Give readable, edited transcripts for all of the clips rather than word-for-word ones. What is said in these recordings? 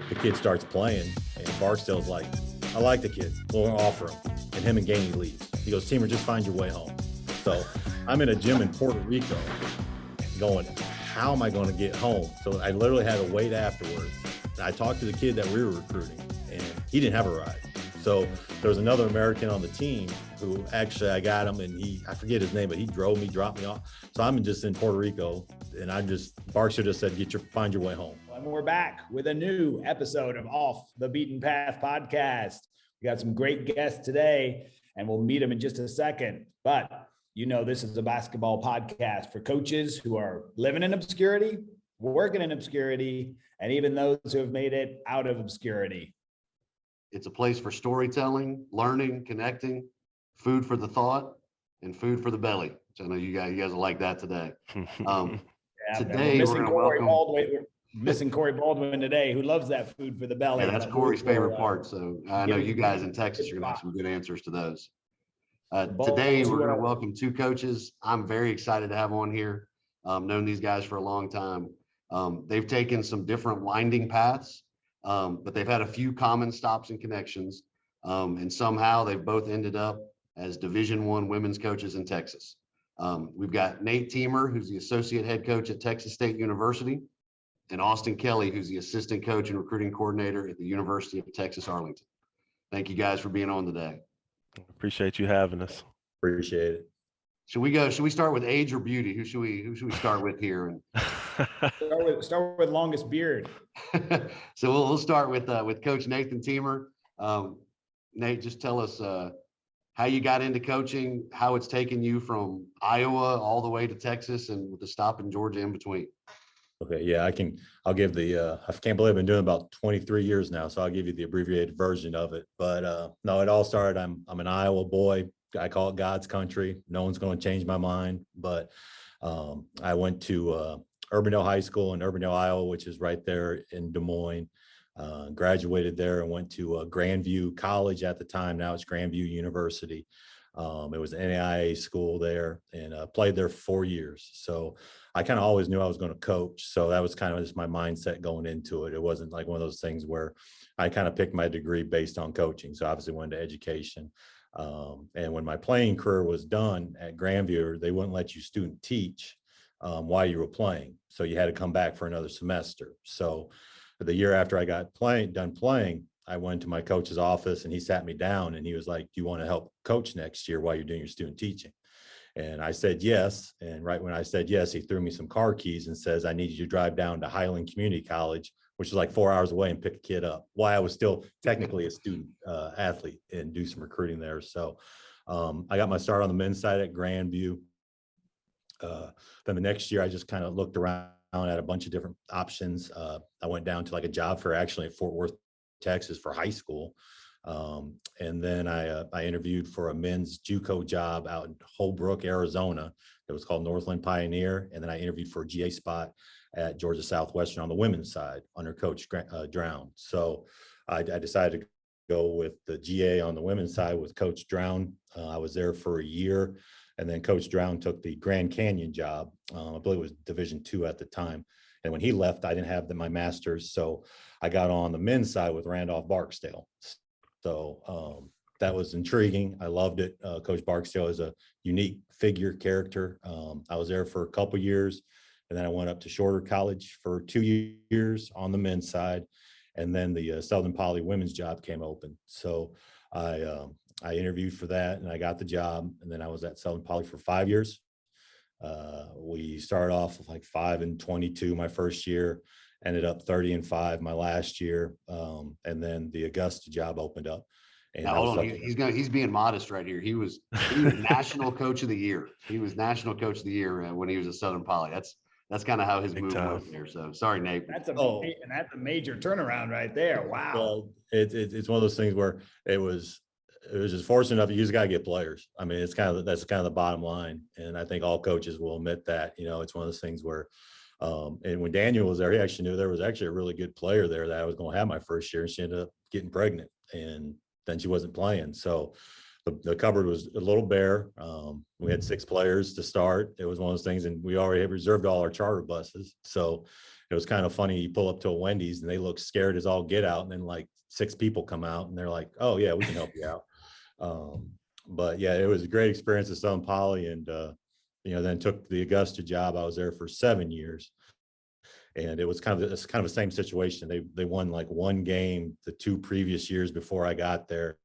the kid starts playing, and Barksdale's like, I like the kid. We'll offer him. And him and Gainey leaves. He goes, Teymer, just find your way home. So I'm in a gym in Puerto Rico going, how am I going to get home? So I literally had to wait afterwards. I talked to the kid that we were recruiting, and he didn't have a ride. So there was another American on the team who actually I got him, and I forget his name, but he drove me, dropped me off. So I'm just in Puerto Rico, and Barksdale just said, find your way home. And we're back with a new episode of Off the Beaten Path podcast. We got some great guests today, and we'll meet them in just a second. But you know, this is a basketball podcast for coaches who are living in obscurity, working in obscurity, and even those who have made it out of obscurity. It's a place for storytelling, learning, connecting, food for the thought, and food for the belly. Which I know you guys will like that today. Today we're going to missing Corey Baldwin today, who loves that food for the belly. Yeah, that's Corey's favorite part. So I know you guys in Texas are going to have some good answers to those. Today we're going to welcome two coaches. I'm very excited to have on here. Known these guys for a long time. They've taken some different winding paths, but they've had a few common stops and connections. And somehow they've both ended up as Division I women's coaches in Texas. We've got Nate Teymer, who's the associate head coach at Texas State University, and Austin Kelly, who's the assistant coach and recruiting coordinator at the University of Texas, Arlington. Thank you guys for being on today. Appreciate you having us. Appreciate it. Should we start with age or beauty? Who should we start with here? Start with longest beard. So we'll start with Coach Nathan Teymer. Nate, just tell us how you got into coaching, how it's taken you from Iowa all the way to Texas, and with the stop in Georgia in between. Okay, yeah, I'll give I can't believe I've been doing about 23 years now, so I'll give you the abbreviated version of it. But no, it all started, I'm an Iowa boy. I call it God's country. No one's going to change my mind. But I went to Urbandale High School in Urbandale, Iowa, which is right there in Des Moines. Graduated there and went to Grandview College at the time. Now it's Grandview University. It was an NAIA school there, and played there for 4 years. So I kind of always knew I was going to coach. So that was kind of just my mindset going into it. It wasn't like one of those things where I kind of picked my degree based on coaching. So obviously went to education. And when my playing career was done at Grandview, they wouldn't let you student teach while you were playing. So you had to come back for another semester. So the year after I got done playing, I went to my coach's office, and he sat me down, and he was like, do you want to help coach next year while you're doing your student teaching? And I said yes. And right when I said yes, he threw me some car keys and says, I need you to drive down to Highland Community College, which is like 4 hours away, and pick a kid up while I was still technically a student athlete, and do some recruiting there. So I got my start on the men's side at Grandview. Then the next year, I just kind of looked around at a bunch of different options. I went down to like a job fair actually at Fort Worth, Texas for high school. And then I interviewed for a men's JUCO job out in Holbrook, Arizona. It was called Northland Pioneer. And then I interviewed for a GA spot at Georgia Southwestern on the women's side under Coach Drown. So I decided to go with the GA on the women's side with Coach Drown. I was there for a year. And then Coach Drown took the Grand Canyon job. I believe it was Division II at the time. And when he left, I didn't have my master's. So I got on the men's side with Randolph Barksdale. So that was intriguing. I loved it. Coach Barksdale is a unique figure character. I was there for a couple of years, and then I went up to Shorter College for 2 years on the men's side. And then the Southern Poly women's job came open. So I interviewed for that, and I got the job. And then I was at Southern Poly for 5 years. We started off with like 5-22 my first year, ended up 30-5 my last year. And then the Augusta job opened up. And now, hold on, he's being modest right here. He was national coach of the year. He was national coach of the year when he was at Southern Poly. That's kind of how his move went there. So sorry, Nate. That's a major turnaround right there. Wow. Well, it's one of those things where it was just fortunate enough. You just got to get players. I mean, that's kind of the bottom line. And I think all coaches will admit that. You know, it's one of those things where, and when Daniel was there, he actually knew there was actually a really good player there that I was going to have my first year, and she ended up getting pregnant, and then she wasn't playing. So the cupboard was a little bare. We had 6 players to start. It was one of those things, and we already had reserved all our charter buses. So it was kind of funny. You pull up to a Wendy's and they look scared as all get out. And then like 6 people come out and they're like, oh yeah, we can help you out. But yeah, it was a great experience at Southern Poly, and, then took the Augusta job. I was there for 7 years. And it was kind of the same situation. They won like 1 game the 2 previous years before I got there.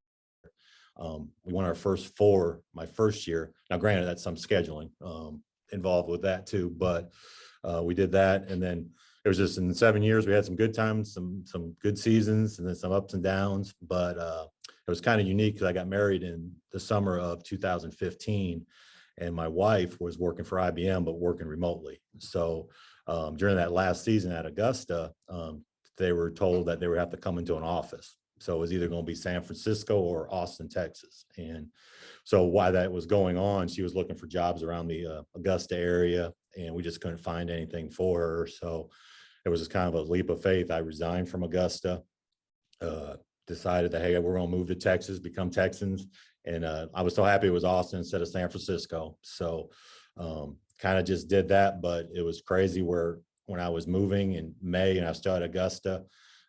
We won our first 4 my first year. Now, granted, that's some scheduling involved with that too, but we did that. And then it was just in 7 years, we had some good times, some good seasons, and then some ups and downs. But it was kind of unique because I got married in the summer of 2015, and my wife was working for IBM, but working remotely. So during that last season at Augusta, they were told that they would have to come into an office. So it was either going to be San Francisco or Austin, Texas. And so while that was going on, she was looking for jobs around the Augusta area, and we just couldn't find anything for her. So it was just kind of a leap of faith. I resigned from Augusta, decided that, hey, we're going to move to Texas, become Texans. And I was so happy it was Austin instead of San Francisco. So kind of just did that. But it was crazy when I was moving in May and I started Augusta.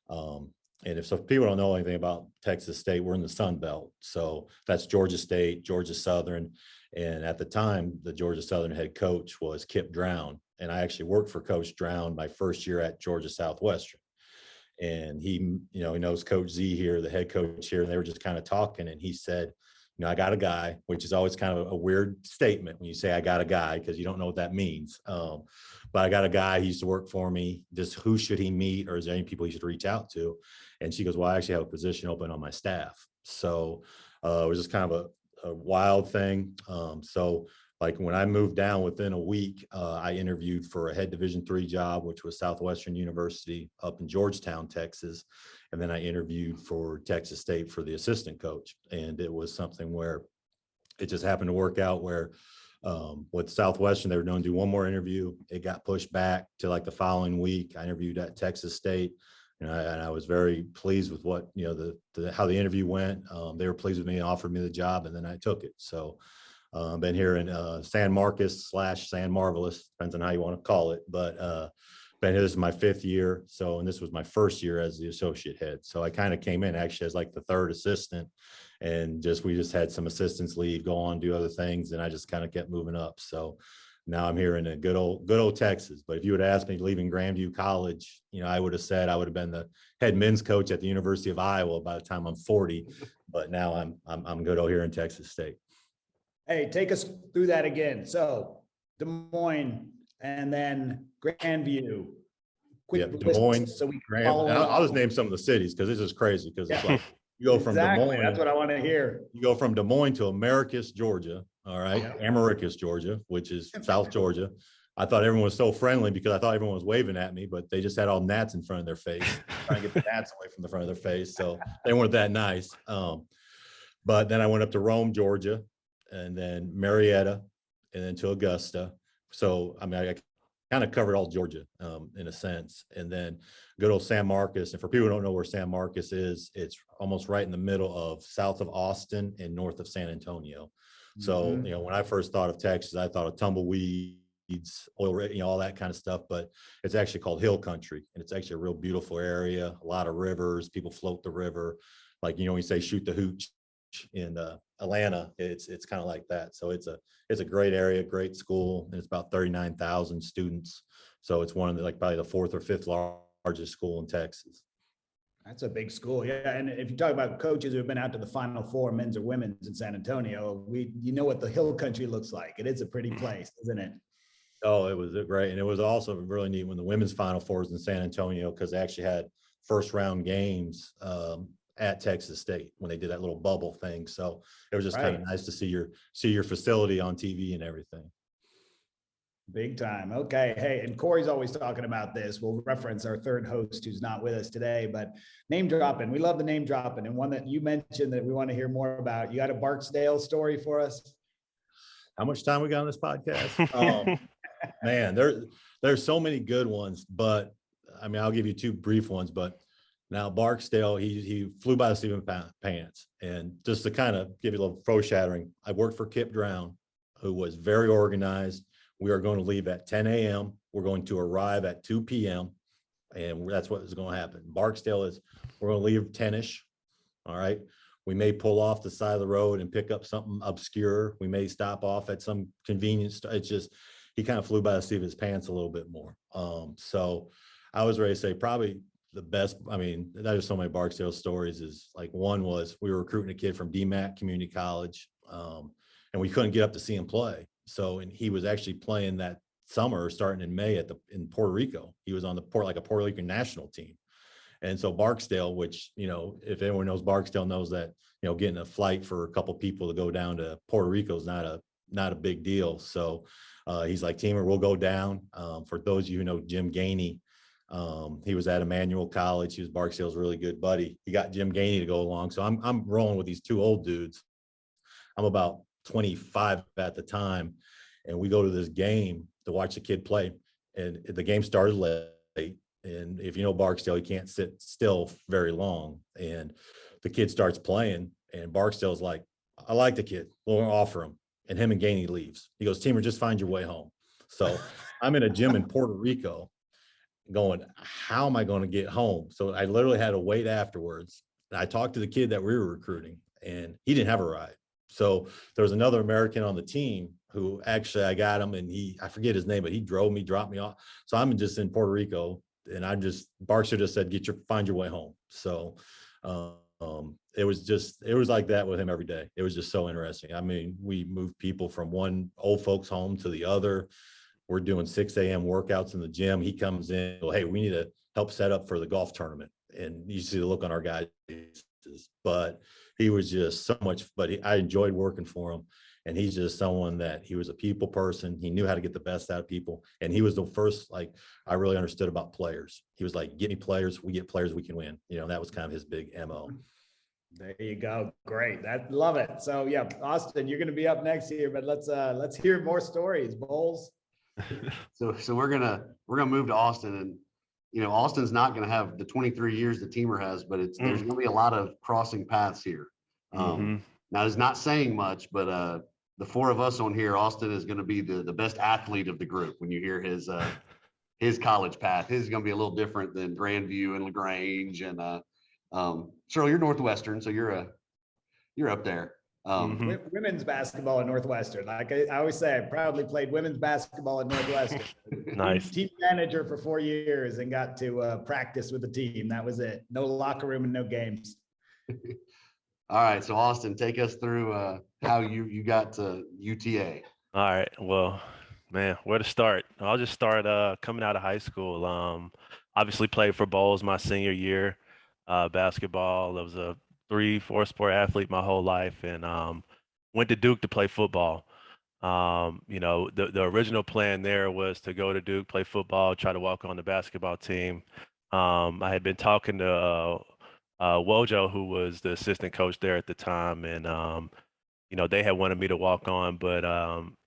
And if people don't know anything about Texas State, we're in the Sun Belt. So that's Georgia State, Georgia Southern. And at the time, the Georgia Southern head coach was Kip Drown. And I actually worked for Coach Drown my first year at Georgia Southwestern. And he knows Coach Z here, the head coach here, and they were just kind of talking. And he said, I got a guy, which is always kind of a weird statement when you say I got a guy, because you don't know what that means. But I got a guy, he used to work for me. Just who should he meet, or is there any people he should reach out to? And she goes, well, I actually have a position open on my staff. So it was just kind of a wild thing. So like when I moved down within a week, I interviewed for a head Division III job, which was Southwestern University up in Georgetown, Texas. And then I interviewed for Texas State for the assistant coach. And it was something where it just happened to work out where with Southwestern, they were going to do one more interview. It got pushed back to like the following week. I interviewed at Texas State. And I was very pleased with what, how the interview went. They were pleased with me and offered me the job, and then I took it. So been here in San Marcos / San Marvelous, depends on how you want to call it. But been here, this is my 5th year. So, and this was my first year as the associate head. So I kind of came in actually as like the 3rd assistant, and we just had some assistants leave, go on, do other things. And I just kind of kept moving up. So now I'm here in a good old Texas. But if you would have asked me leaving Grandview College, I would have said I would have been the head men's coach at the University of Iowa by the time I'm 40. But now I'm good over here in Texas State. Hey, take us through that again. So Des Moines and then Grandview. Quick Des Moines. So we I'll just name some of the cities because this is crazy because it's like you go from Des Moines. That's what I want to hear. You go from Des Moines to Americus, Georgia. All right. Yeah. Americus, Georgia, which is South Georgia. I thought everyone was so friendly because I thought everyone was waving at me, but they just had all gnats in front of their face, trying to get the gnats away from the front of their face. So they weren't that nice. But then I went up to Rome, Georgia, and then Marietta, and then to Augusta. So, I mean, I kind of covered all Georgia in a sense. And then good old San Marcos. And for people who don't know where San Marcos is, it's almost right in the middle of south of Austin and north of San Antonio. So, when I first thought of Texas, I thought of tumbleweeds, oil, all that kind of stuff, but it's actually called hill country. And it's actually a real beautiful area, a lot of rivers, people float the river. Like, when you say shoot the hooch in Atlanta, it's kind of like that. So it's a great area, great school, and it's about 39,000 students. So it's one of the, probably the 4th or 5th largest school in Texas. That's a big school. Yeah. And if you talk about coaches who have been out to the Final Four, men's or women's in San Antonio, you know what the hill country looks like. It is a pretty place, isn't it? Oh, it was great. And it was also really neat when the women's Final Fours in San Antonio, because they actually had 1st round games at Texas State when they did that little bubble thing. So it was just kind of nice to see your facility on TV and everything. Big time. Okay. Hey, and Corey's always talking about this. We'll reference our 3rd host who's not with us today, but name dropping. We love the name dropping. And one that you mentioned that we want to hear more about. You got a Barksdale story for us? How much time we got on this podcast? Man, there's so many good ones, but I mean, I'll give you 2 brief ones, but Now, Barksdale, he flew by the seat of his pants. And just to kind of give you a little foreshadowing, I worked for Kip Drown, who was very organized. We are going to leave at 10 a.m. We're going to arrive at 2 p.m. And that's what is going to happen. Barksdale is, we're going to leave 10-ish. All right. We may pull off the side of the road and pick up something obscure. We may stop off at some convenience store. It's just, he kind of flew by the seat of his pants a little bit more. So I was ready to say probably the best. I mean, there's so many Barksdale stories. Is like, one was we were recruiting a kid from DMAC Community College, and we couldn't get up to see him play. So, and he was actually playing that summer starting in May in Puerto Rico. He was on the like a Puerto Rican national team. And so Barksdale, which, if anyone knows Barksdale, knows that, getting a flight for a couple people to go down to Puerto Rico is not a big deal. So he's like, Teymer, we'll go down. For those of you who know Jim Gainey, he was at Emmanuel College. He was Barksdale's really good buddy. He got Jim Gainey to go along. So I'm rolling with these two old dudes. I'm about 25 at the time. And we go to this game to watch the kid play. And the game started late. And if you know Barksdale, you can't sit still very long. And the kid starts playing, and Barksdale's like, I like the kid. We'll offer him. And him and Gainey leaves. He goes, Teymer, just find your way home. So I'm in a gym in Puerto Rico going, how am I going to get home? So I literally had to wait afterwards. And I talked to the kid that we were recruiting, and he didn't have a ride. So there was another American on the team who actually I got him, and I forget his name, but he drove me, dropped me off. So I'm just in Puerto Rico. And Barksdale just said, find your way home. So it was like that with him every day. It was just so interesting. I mean, we moved people from one old folks home to the other. We're doing 6 a.m. workouts in the gym. He comes in, hey, we need to help set up for the golf tournament. And you see the look on our guys, but he was just so much, I enjoyed working for him. And he's just someone that he was a people person. He knew how to get the best out of people. And he was the first, I really understood about players. He was like, get me players, we get players, we can win. That was kind of his big MO. There you go. Great. Love it. So yeah, Austin, you're going to be up next here, but let's hear more stories. Bowles. So we're gonna move to Austin, and Austin's not gonna have the 23 years that Teymer has, but there's gonna be a lot of crossing paths here. Now it's not saying much, but the four of us on here, Austin is going to be the best athlete of the group. When you hear his college path, his is going to be a little different than Grandview and LaGrange. And Cheryl, you're Northwestern, so you're up there. Women's basketball at Northwestern. Like I always say, I proudly played women's basketball at Northwestern. Nice. Team manager for 4 years and got to practice with the team. That was it. No locker room and no games. All right, so Austin, take us through how you got to UTA. All right, well, man, where to start? I'll just start coming out of high school. Obviously played for Bowles my senior year, basketball. I was a 3-4 sport athlete my whole life, and went to Duke to play football. The original plan there was to go to Duke, play football, try to walk on the basketball team. I had been talking to Wojo, who was the assistant coach there at the time, and they had wanted me to walk on, but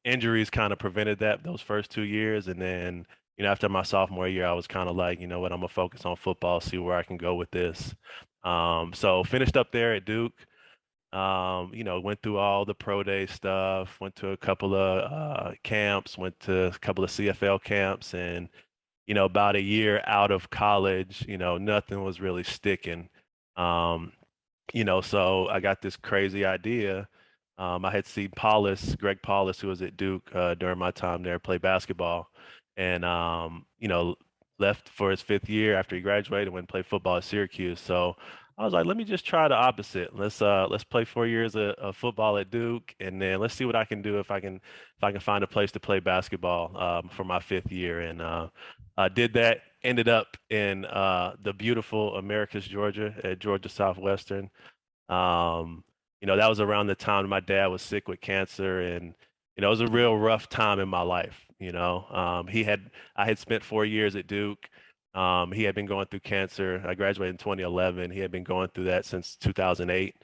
injuries kind of prevented those first 2 years. And then after my sophomore year, I was kind of like, I'm gonna focus on football, see where I can go with this. So finished up there at Duke. Went through all the pro day stuff, went to a couple of camps, went to a couple of CFL camps, and about a year out of college, nothing was really sticking. So I got this crazy idea. I had seen Greg Paulus, who was at Duke during my time there, play basketball, and left for his 5th year after he graduated and went and play football at Syracuse. So I was like, let me just try the opposite. Let's play 4 years of football at Duke, and then let's see what I can do if I can find a place to play basketball for my 5th year. And I did that. Ended up in the beautiful Americus, Georgia, at Georgia Southwestern. That was around the time my dad was sick with cancer, and it was a real rough time in my life. I had spent 4 years at Duke. He had been going through cancer. I graduated in 2011. He had been going through that since 2008,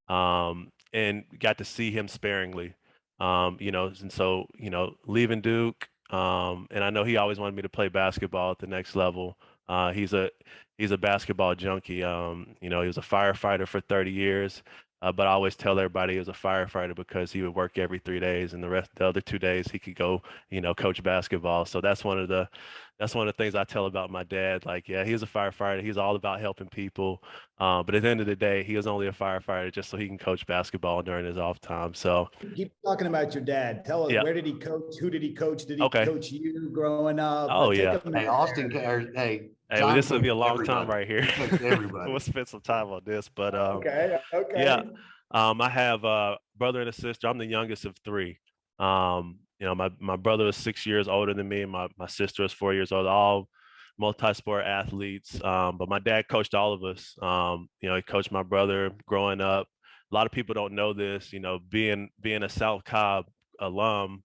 and got to see him sparingly. And so leaving Duke, and I know he always wanted me to play basketball at the next level. He's a basketball junkie. You know, he was a firefighter for 30 years. But I always tell everybody he was a firefighter because he would work every 3 days, and the other 2 days he could go, you know, coach basketball. So that's one of the things I tell about my dad. Like, yeah, he was a firefighter. He's all about helping people. But at the end of the day, he was only a firefighter just so he can coach basketball during his off time. So keep talking about your dad. Tell us, yeah. where did he coach? Who did he coach? Did he Okay. coach you growing up? Oh Take yeah. a Hey, Austin, hey, Hey, well, John this will be coached a long time everybody. right here. He coached everybody. We'll spend some time on this, but okay. yeah. I have a brother and a sister. I'm the youngest of three. You know, my brother is 6 years older than me. My sister is 4 years old. All multi-sport athletes. But my dad coached all of us. You know, he coached my brother growing up. A lot of people don't know this. You know, being a South Cobb alum,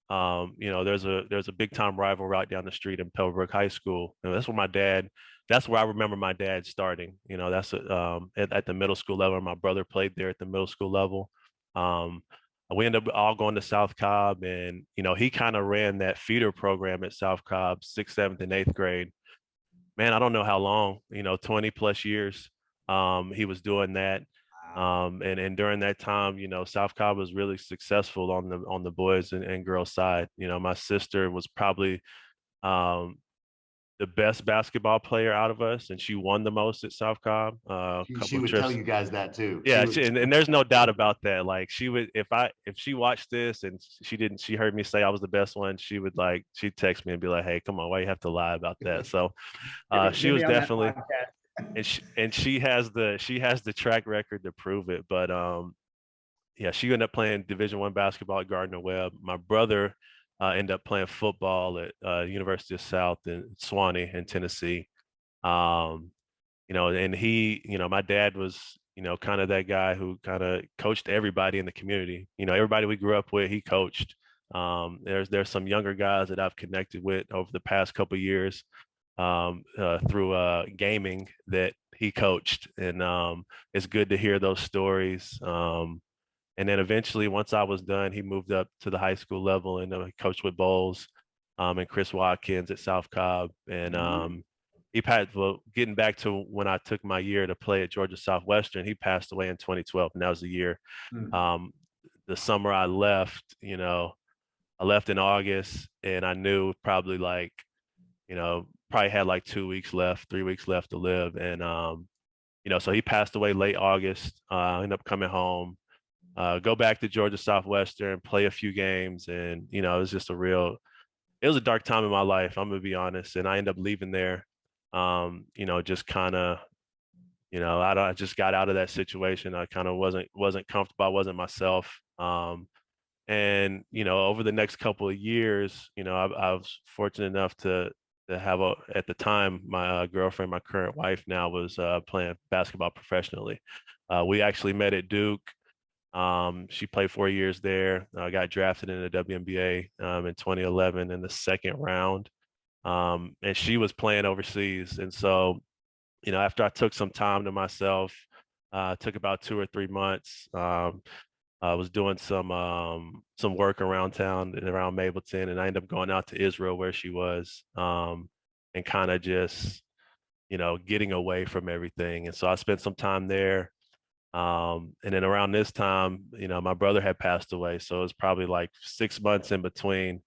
you know, there's a big time rival right down the street in Pebblebrook High School. And that's where I remember my dad starting. You know, that's at the middle school level. My brother played there at the middle school level. Um, we ended up all going to South Cobb, and you know, he kind of ran that feeder program at South Cobb, sixth, seventh, and eighth grade. Man, I don't know how long. You know, 20 plus years. He was doing that. And during that time, you know, South Cobb was really successful on the boys and girls side. You know, my sister was probably um, the best basketball player out of us, and she won the most at South Cobb. A couple She of would tell trips. you guys that too. Yeah, and there's no doubt about that. Like she would, if she watched this and she heard me say I was the best one, she'd text me and be like, "Hey, come on, why you have to lie about that?" So she Get was me on that definitely, podcast. and she has the track record to prove it. But yeah, she ended up playing Division I basketball at Gardner Webb. My brother ended up playing football at University of South in Swanee in Tennessee. Um, you know, and you know, my dad was, you know, kind of that guy who kind of coached everybody in the community. You know, everybody we grew up with, he coached. There's some younger guys that I've connected with over the past couple of years through gaming that he coached, and it's good to hear those stories. And then eventually, once I was done, he moved up to the high school level and he coached with Bowles and Chris Watkins at South Cobb. And well, getting back to when I took my year to play at Georgia Southwestern, he passed away in 2012, and that was the year. Um, the summer I left, you know, I left in August, and I knew probably like, you know, probably had like 2 weeks left, 3 weeks left to live. And, you know, so he passed away late August. I ended up coming home, go back to Georgia Southwestern, play a few games. And, you know, it was a dark time in my life, I'm going to be honest. And I ended up leaving there, you know, just kind of, you know, I just got out of that situation. I kind of wasn't comfortable. I wasn't myself. And you know, over the next couple of years, you know, I was fortunate enough to have at the time my girlfriend, my current wife now, was playing basketball professionally. We actually met at Duke. She played 4 years there. Got drafted in the WNBA in 2011 in the second round, and she was playing overseas. And so, you know, after I took some time to myself, took about 2 or 3 months. I was doing some work around town and around Mableton, and I ended up going out to Israel where she was, and kind of just, you know, getting away from everything. And so I spent some time there. And then around this time, you know, my brother had passed away. So it was probably like 6 months in between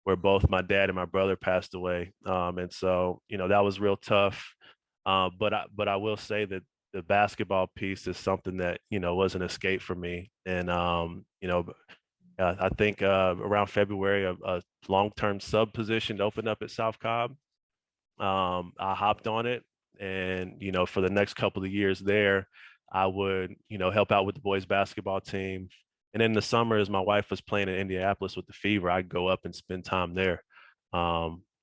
where both my dad and my brother passed away. And so, you know, that was real tough. But I will say that the basketball piece is something that, you know, was an escape for me. And, you know, I think around February, a long-term sub position opened up at South Cobb. I hopped on it, and you know, for the next couple of years there, I would, you know, help out with the boys basketball team. And in the summers, my wife was playing in Indianapolis with the Fever. I'd go up and spend time there,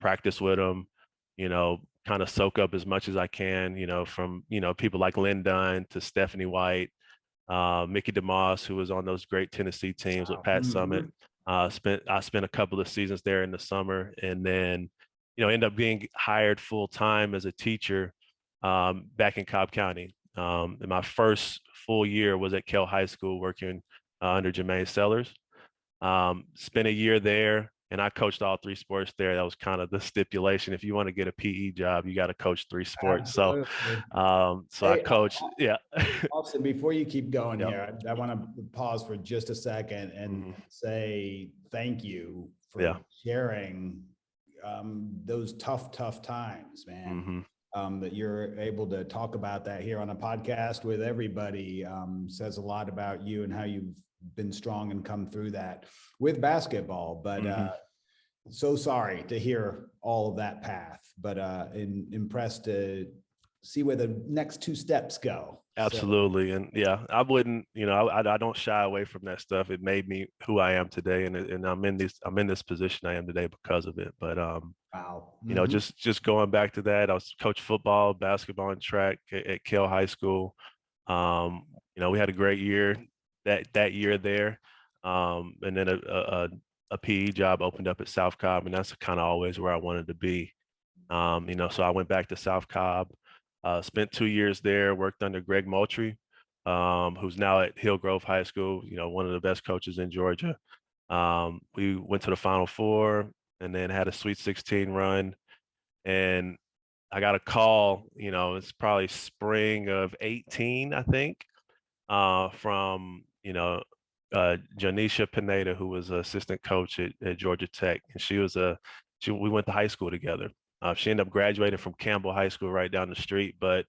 practice with them, you know, kind of soak up as much as I can, you know, from, you know, people like Lynn Dunn to Stephanie White, Mickey DeMoss, who was on those great Tennessee teams with Pat Summitt. I spent a couple of seasons there in the summer, and then, you know, end up being hired full time as a teacher back in Cobb County. And my first full year was at Kell High School working under Jermaine Sellers. Spent a year there. and I coached all 3 sports there. That was kind of the stipulation. If you want to get a PE job, you got to coach 3 sports. Absolutely. So I Hey, coached. Yeah. Austin, before you keep going Yep. here, I want to pause for just a second and say thank you for sharing those tough times, man. That you're able to talk about that here on a podcast with everybody says a lot about you and how you've been strong and come through that with basketball. But so sorry to hear all of that path, but impressed to see where the next 2 steps go. Absolutely. And yeah, I wouldn't, I don't shy away from that stuff. It made me who I am today. And I'm in this position I am today because of it. But, wow. Just going back to that, I was coach football, basketball, and track at Kell High School. We had a great year that year there. And then a PE job opened up at South Cobb, and that's kind of always where I wanted to be. So I went back to South Cobb. Spent 2 years there, worked under Greg Moultrie, who's now at Hillgrove High School, one of the best coaches in Georgia. We went to the Final Four and then had a Sweet 16 run. And I got a call, it's probably spring of 18, I think, from, Janisha Pineda, who was an assistant coach at Georgia Tech. And we went to high school together. She ended up graduating from Campbell High School right down the street, but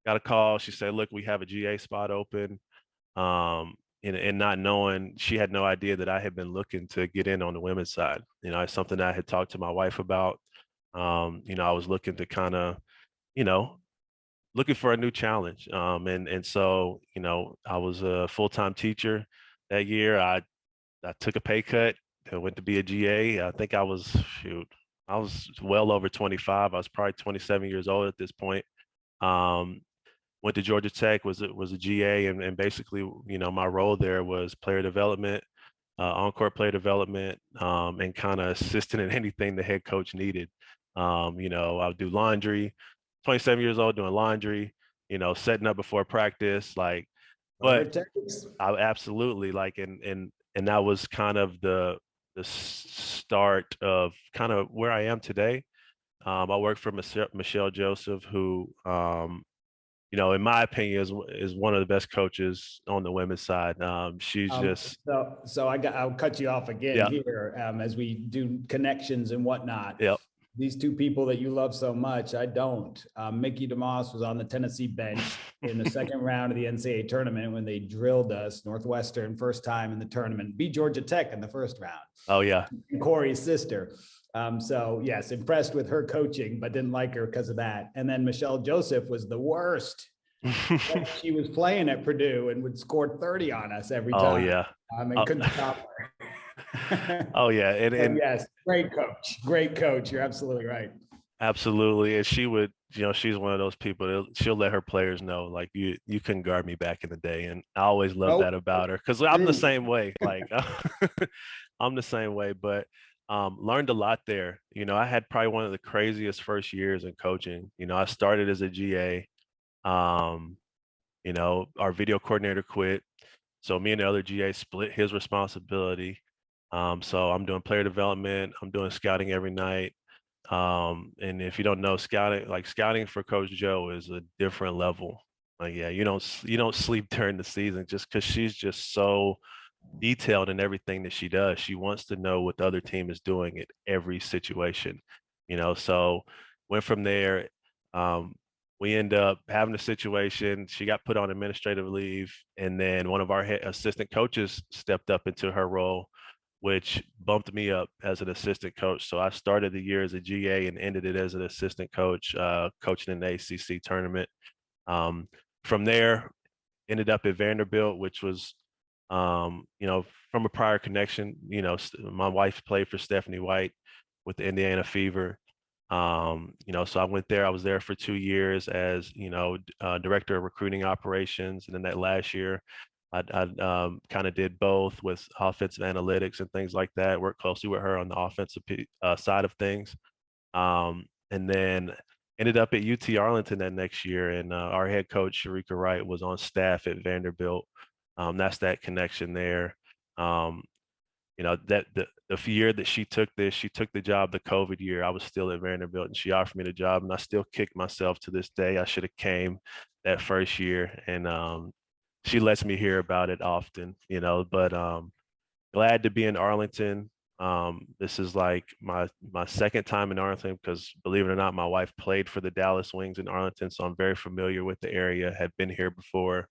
got a call. She said, look, we have a GA spot open. And not knowing, she had no idea that I had been looking to get in on the women's side. It's something that I had talked to my wife about. I was looking to kind of, looking for a new challenge. And so, I was a full-time teacher that year. I took a pay cut and went to be a GA. I think I was well over 25. I was probably 27 years old at this point. Went to Georgia Tech, was a GA, and basically, my role there was player development, on-court player development, and kind of assisting in anything the head coach needed. I would do laundry. 27 years old doing laundry, setting up before practice, but I absolutely and that was kind of the start of kind of where I am today. I work for Michelle Joseph, who, in my opinion, is one of the best coaches on the women's side. She's just so I'll cut you off again here as we do connections and whatnot. Yep. These 2 people that you love so much, I don't. Mickey DeMoss was on the Tennessee bench in the second round of the NCAA tournament when they drilled us, Northwestern, first time in the tournament, beat Georgia Tech in the first round. Oh, yeah. And Corey's sister. So, yes, impressed with her coaching, but didn't like her because of that. And then Michelle Joseph was the worst. She was playing at Purdue and would score 30 on us every time. Oh, yeah. And couldn't stop her. Oh yeah, and yes, great coach. You're absolutely right. Absolutely, and she would, she's one of those people. She'll let her players know, like you couldn't guard me back in the day, and I always love that about her because I'm the same way. Like I'm the same way, but learned a lot there. I had probably one of the craziest first years in coaching. I started as a GA. Our video coordinator quit, so me and the other GA split his responsibility. So I'm doing player development. I'm doing scouting every night. And if you don't know, scouting for Coach Joe is a different level. You don't sleep during the season just because she's just so detailed in everything that she does. She wants to know what the other team is doing at every situation. So went from there. We end up having a situation. She got put on administrative leave, and then one of our assistant coaches stepped up into her role, which bumped me up as an assistant coach. So I started the year as a GA and ended it as an assistant coach, coaching in the ACC tournament. From there, ended up at Vanderbilt, which was, from a prior connection. My wife played for Stephanie White with the Indiana Fever. So I went there. I was there for 2 years as, director of recruiting operations. And then that last year, I kind of did both with offensive analytics and things like that. Worked closely with her on the offensive side of things. And then ended up at UT Arlington that next year. And our head coach, Sharika Wright, was on staff at Vanderbilt. That's that connection there. that the year that she took the job, the COVID year, I was still at Vanderbilt, and she offered me the job, and I still kick myself to this day. I should have came that first year, and she lets me hear about it often, but glad to be in Arlington. This is like my second time in Arlington because, believe it or not, my wife played for the Dallas Wings in Arlington, so I'm very familiar with the area. Had been here before,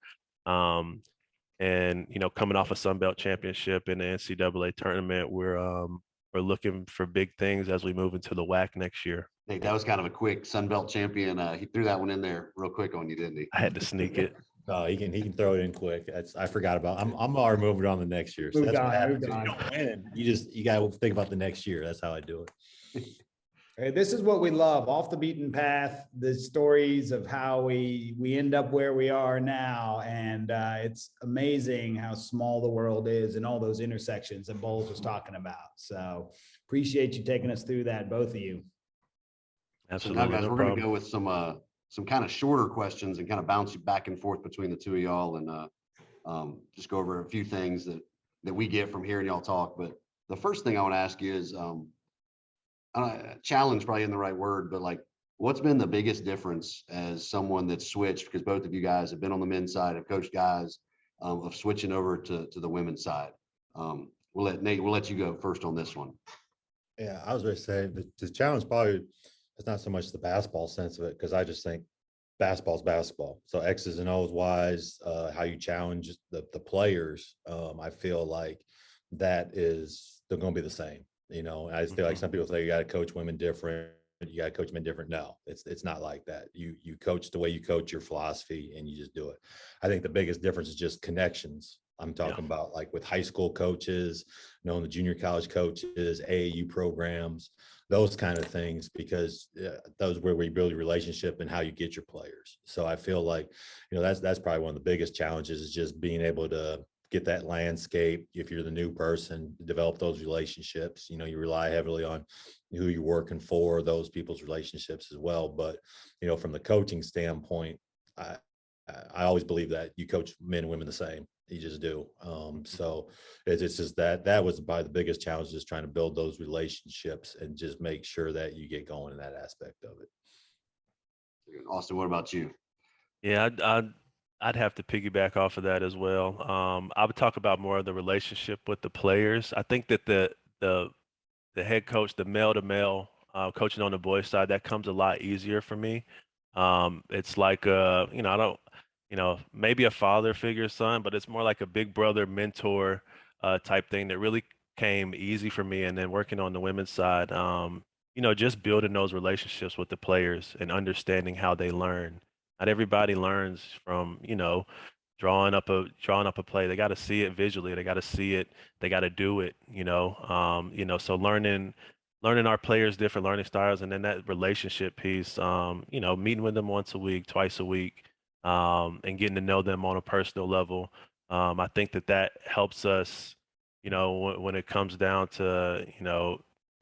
and coming off a Sun Belt championship in the NCAA tournament, we're looking for big things as we move into the WAC next year. Hey, that was kind of a quick Sun Belt champion. He threw that one in there real quick on you, didn't he? I had to sneak it. Oh, he can throw it in quick. I forgot about. I'm already moving on to next year. So that's what happens. If you don't win, you got to think about the next year. That's how I do it. Hey, this is what we love, off the beaten path, the stories of how we end up where we are now. And it's amazing how small the world is and all those intersections that Bowles was talking about. So appreciate you taking us through that, both of you. Absolutely. So now, guys, we're going to go with some kind of shorter questions and kind of bounce you back and forth between the two of y'all, and just go over a few things that we get from hearing y'all talk. But the first thing I want to ask you is, challenge probably isn't the right word, but like, what's been the biggest difference as someone that's switched, because both of you guys have been on the men's side, have coached guys, of switching over to the women's side? We'll let you go first on this one. Yeah, I was going to say the challenge probably it's not so much the basketball sense of it, because I just think basketball's basketball. So X's and O's wise, how you challenge the players, I feel like that is they're going to be the same. I just feel like some people say you got to coach women different, you got to coach men different. No, it's not like that. You coach the way you coach your philosophy, and you just do it. I think the biggest difference is just connections. I'm talking about like with high school coaches, knowing the junior college coaches, AAU programs, those kind of things, because those are where we build a relationship and how you get your players. So I feel like, that's probably one of the biggest challenges, is just being able to get that landscape. If you're the new person, develop those relationships. You rely heavily on who you're working for, those people's relationships as well. But, from the coaching standpoint, I always believe that you coach men and women the same. You just do. So it's just that was probably the biggest challenge, is trying to build those relationships and just make sure that you get going in that aspect of it. Austin, what about you? Yeah, I'd have to piggyback off of that as well. I would talk about more of the relationship with the players. I think that the head coach, the male to male coaching on the boys side, that comes a lot easier for me. It's like I don't, maybe a father figure son, but it's more like a big brother mentor type thing that really came easy for me. And then working on the women's side, just building those relationships with the players and understanding how they learn. Not everybody learns from, drawing up a play. They got to see it visually. They got to see it. They got to do it, so learning our players' different learning styles, and then that relationship piece, meeting with them once a week, twice a week, and getting to know them on a personal level. I think that helps us, when it comes down to,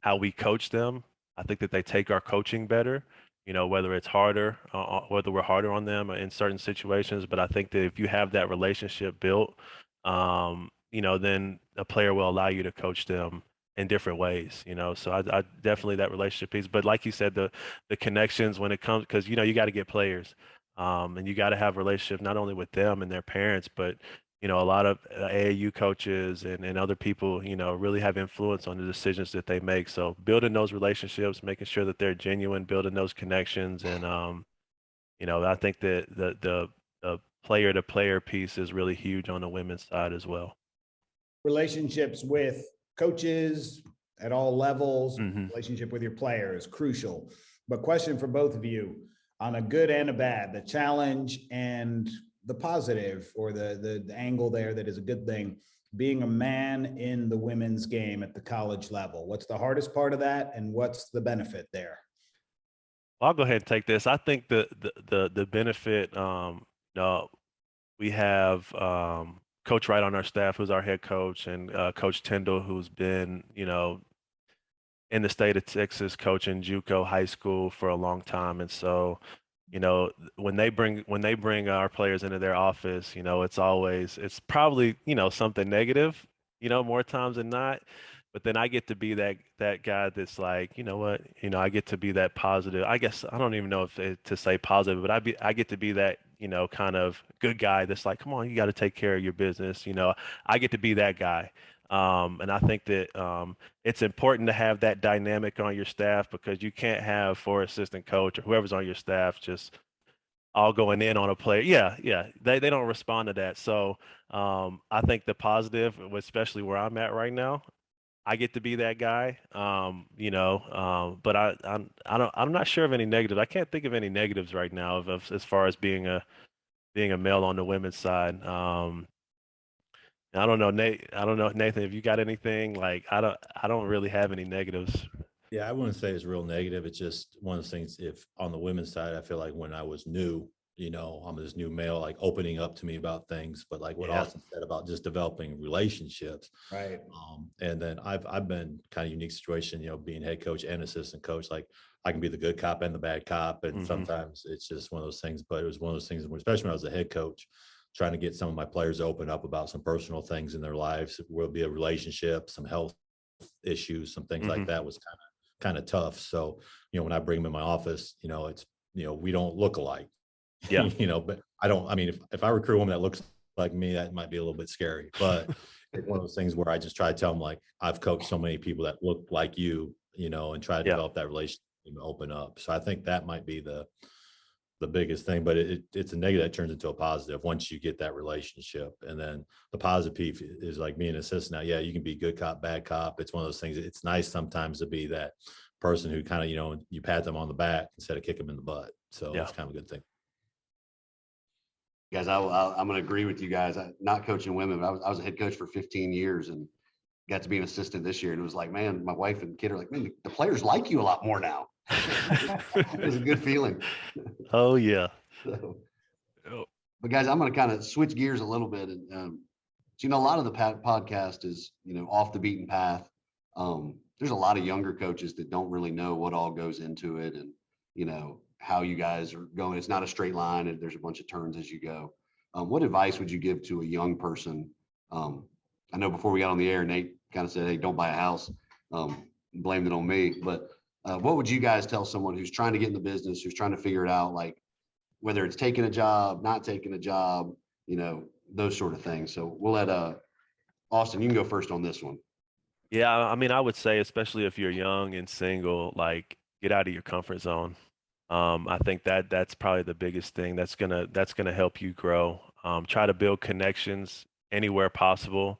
how we coach them. I think that they take our coaching better, whether it's harder, whether we're harder on them in certain situations. But I think that if you have that relationship built, then a player will allow you to coach them in different ways, so I definitely that relationship piece. But like you said, the connections when it comes, because, you got to get players, and you got to have relationships not only with them and their parents, but, a lot of AAU coaches and other people, really have influence on the decisions that they make. So building those relationships, making sure that they're genuine, building those connections. And, I think that the player to player piece is really huge on the women's side as well. Relationships with coaches at all levels, relationship with your players, crucial. But question for both of you, on a good and a bad, the challenge and the positive, or the angle there that is a good thing, being a man in the women's game at the college level. What's the hardest part of that, and what's the benefit there? I'll go ahead and take this. I think the benefit, we have Coach Wright on our staff, who's our head coach, and Coach Tyndall, who's been, in the state of Texas coaching JUCO high school for a long time. And so, when they bring our players into their office, it's probably, something negative, more times than not. But then I get to be that guy that's like, you know what, I get to be that positive. I guess I don't even know if to say positive, but I get to be that, kind of good guy that's like, come on, you got to take care of your business. I get to be that guy. And I think that it's important to have that dynamic on your staff, because you can't have four assistant coach or whoever's on your staff just all going in on a player. Yeah, yeah. They don't respond to that. So I think the positive, especially where I'm at right now, I get to be that guy. But I'm not sure of any negatives. I can't think of any negatives right now as far as being a male on the women's side. I don't know, Nate. I don't know, Nathan, if you got anything. Like I don't really have any negatives. Yeah, I wouldn't say it's real negative. It's just one of those things. If on the women's side, I feel like when I was new, I'm this new male, like opening up to me about things. But like what Yeah. Austin said about just developing relationships. Right. And then I've been kind of unique situation, being head coach and assistant coach. Like I can be the good cop and the bad cop, and sometimes it's just one of those things. But it was one of those things, especially when I was a head coach, trying to get some of my players to open up about some personal things in their lives. It will be a relationship, some health issues, some things like that was kind of tough. So, when I bring them in my office, it's, we don't look alike, Yeah. but I mean, if I recruit a woman that looks like me, that might be a little bit scary, but it's one of those things where I just try to tell them, like, I've coached so many people that look like you, and try to Yeah. develop that relationship and open up. So I think that might be the biggest thing, but it's a negative that turns into a positive once you get that relationship. And then the positive piece is like being an assistant now. Yeah, you can be good cop, bad cop. It's one of those things. It's nice sometimes to be that person who kind of, you pat them on the back instead of kick them in the butt. So Yeah. it's kind of a good thing. Guys, I'm going to agree with you guys. Not coaching women, but I was a head coach for 15 years and got to be an assistant this year. And it was like, man, my wife and kid are like, man, the players like you a lot more now. It was a good feeling. Oh yeah. So, Oh. but guys, I'm going to kind of switch gears a little bit. And, so, a lot of the podcast is, off the beaten path. There's a lot of younger coaches that don't really know what all goes into it and, how you guys are going. It's not a straight line and there's a bunch of turns as you go. What advice would you give to a young person? I know before we got on the air, Nate kind of said, hey, don't buy a house. Blamed it on me. But what would you guys tell someone who's trying to get in the business, who's trying to figure it out, like whether it's taking a job, not taking a job, those sort of things. So we'll let Austin, you can go first on this one. Yeah, I mean, I would say, especially if you're young and single, like get out of your comfort zone. I think that's probably the biggest thing that's gonna help you grow. Try to build connections anywhere possible.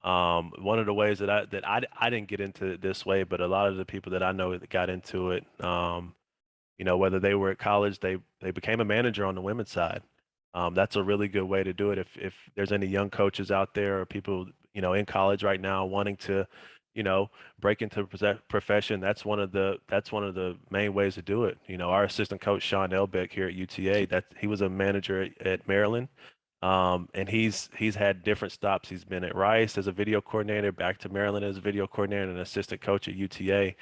One of the ways that I didn't get into it this way, but a lot of the people that I know that got into it, whether they were at college, they became a manager on the women's side. That's a really good way to do it. If there's any young coaches out there or people, in college right now wanting to, break into the profession, that's one of the main ways to do it. Our assistant coach, Sean Elbeck here at UTA, that he was a manager at Maryland. And he's had different stops. He's been at Rice as a video coordinator, back to Maryland as a video coordinator, and an assistant coach at UTA.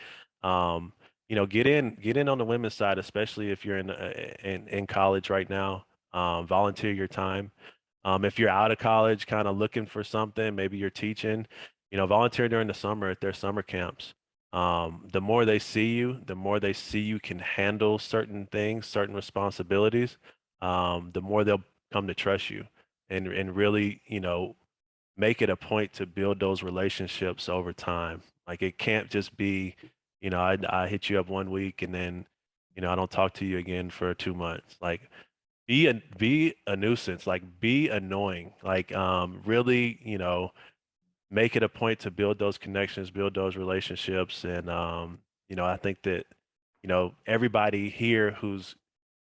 Get in on the women's side, especially if you're in college right now. Volunteer your time. If you're out of college, kind of looking for something, maybe you're teaching, volunteer during the summer at their summer camps. The more they see you, the more they see you can handle certain things, certain responsibilities, the more they'll come to trust you and really, make it a point to build those relationships over time. Like it can't just be, I hit you up one week and then, I don't talk to you again for 2 months. Like be a nuisance, like be annoying, like really, make it a point to build those connections, build those relationships. And I think that, everybody here who's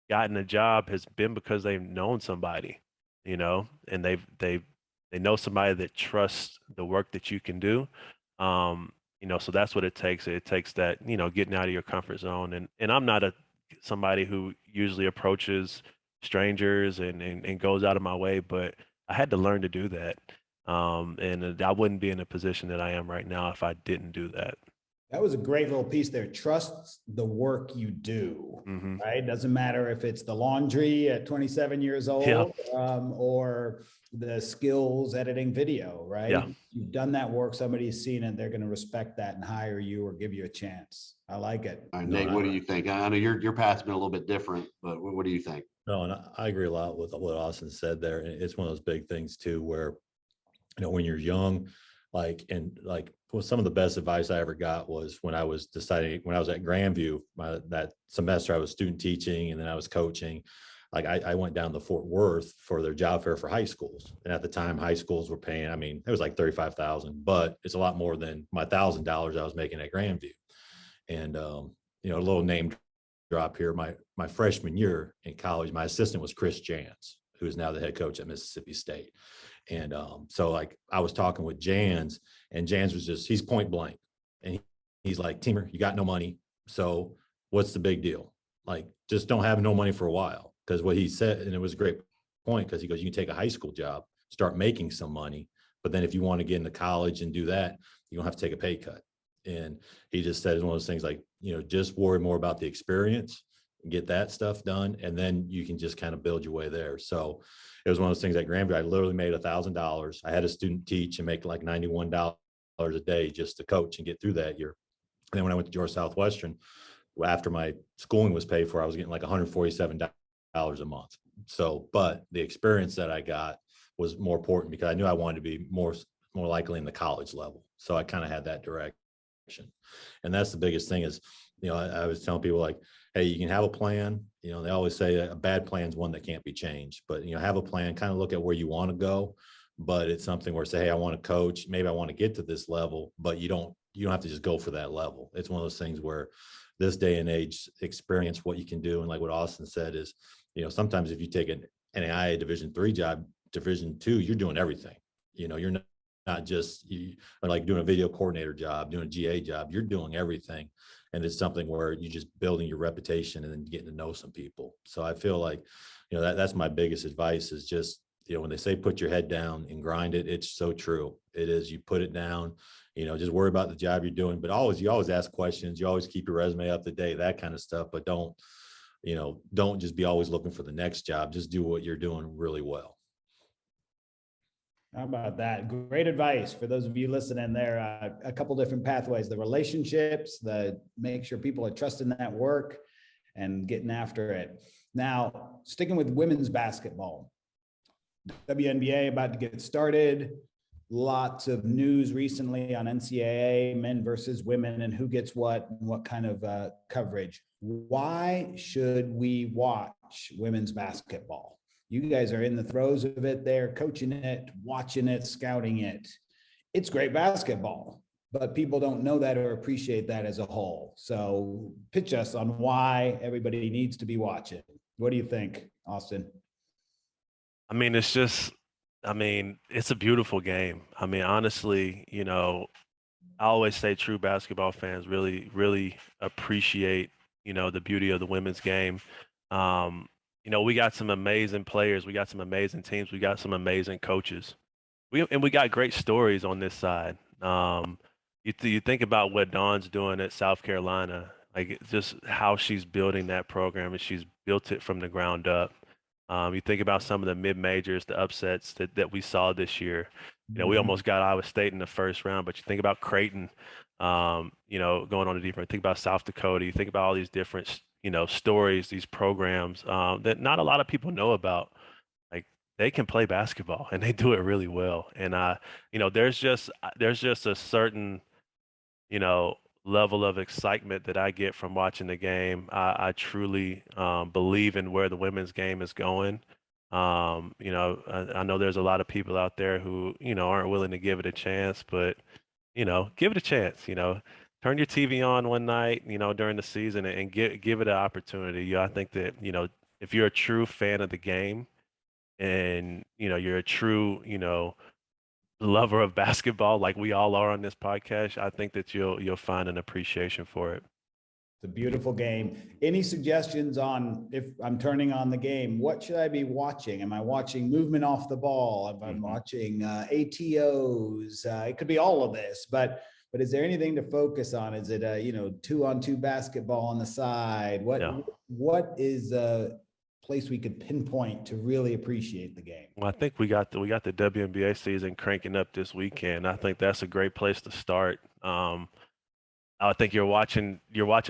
gotten a job has been because they've known somebody, and they know somebody that trusts the work that you can do. So that's what it takes. It takes that, getting out of your comfort zone. And I'm not somebody who usually approaches strangers and goes out of my way, but I had to learn to do that. And I wouldn't be in a position that I am right now if I didn't do that. That was a great little piece there. Trust the work you do, right? Doesn't matter if it's the laundry at 27 years old, or the skills editing video, right? Yeah. You've done that work, somebody's seen it, they're going to respect that and hire you or give you a chance. I like it. All right, Nate, what do you think? I know your path's been a little bit different, but what do you think? No, and I agree a lot with what Austin said there. And it's one of those big things too, where, when you're young, well, some of the best advice I ever got was when I was at Grandview, that semester I was student teaching and then I was coaching. I went down to Fort Worth for their job fair for high schools. And at the time, high schools were paying, it was like $35,000, but it's a lot more than my $1,000 I was making at Grandview. And, a little name drop here, my freshman year in college, my assistant was Chris Jans, who is now the head coach at Mississippi State. And so I was talking with Jans, and Jans was he's point blank. And he's like, Teymer, you got no money. So what's the big deal? Just don't have no money for a while. Because what he said, and it was a great point, because he goes, you can take a high school job, start making some money. But then if you want to get into college and do that, you don't have to take a pay cut. And he just said it's one of those things just worry more about the experience, get that stuff done, and then you can just kind of build your way there. So it was one of those things at Grandview, I literally made $1,000. I had a student teach and make like $91 a day just to coach and get through that year. And then when I went to Georgia Southwestern, after my schooling was paid for, I was getting like $147 a month. So, but the experience that I got was more important because I knew I wanted to be more likely in the college level. So I kind of had that direction. And that's the biggest thing is, I was telling people hey, you can have a plan. They always say a bad plan is one that can't be changed, but, have a plan, kind of look at where you want to go. But it's something where say, hey, I want to coach, maybe I want to get to this level, but you don't have to just go for that level. It's one of those things where this day and age, experience what you can do. And like what Austin said is, sometimes if you take an NAIA Division III job, Division II, you're doing everything. You're not just like doing a video coordinator job, doing a GA job, you're doing everything. And it's something where you're just building your reputation and then getting to know some people. So I feel like, that's my biggest advice is just, when they say put your head down and grind it, it's so true. It is, you put it down, just worry about the job you're doing, but you always ask questions, you always keep your resume up to date, that kind of stuff, but don't just be always looking for the next job. Just do what you're doing really well. How about that? Great advice for those of you listening there. A couple different pathways, the relationships, the make sure people are trusting that work and getting after it. Now, sticking with women's basketball, WNBA about to get started. Lots of news recently on NCAA, men versus women, and who gets what and what kind of coverage. Why should we watch women's basketball? You guys are in the throes of it there, coaching it, watching it, scouting it. It's great basketball, but people don't know that or appreciate that as a whole. So pitch us on why everybody needs to be watching. What do you think, Austin? It's a beautiful game. Honestly, I always say true basketball fans really, really appreciate, the beauty of the women's game. We got some amazing players. We got some amazing teams. We got some amazing coaches. We got great stories on this side. You think about what Dawn's doing at South Carolina, just how she's building that program, and she's built it from the ground up. You think about some of the mid-majors, the upsets that we saw this year. We almost got Iowa State in the first round, but you think about Creighton, going on a different. Think about South Dakota. You think about all these different, stories, these programs that not a lot of people know about. They can play basketball and they do it really well. And there's just a certain, level of excitement that I get from watching the game. I truly believe in where the women's game is going. I know there's a lot of people out there who, aren't willing to give it a chance, but, give it a chance, turn your TV on one night, during the season and give it an opportunity. I think that, if you're a true fan of the game and, you're a true, lover of basketball like we all are on this podcast, I think that you'll find an appreciation for it. It's a beautiful game. Any suggestions on if I'm turning on the game, what should I be watching? Am I watching movement off the ball? Am I watching ATOs? It could be all of this, but but is there anything to focus on? Is it a, 2-on-2 basketball on the side? What is a place we could pinpoint to really appreciate the game? Well, I think we got the WNBA season cranking up this weekend. I think that's a great place to start. I think you're watching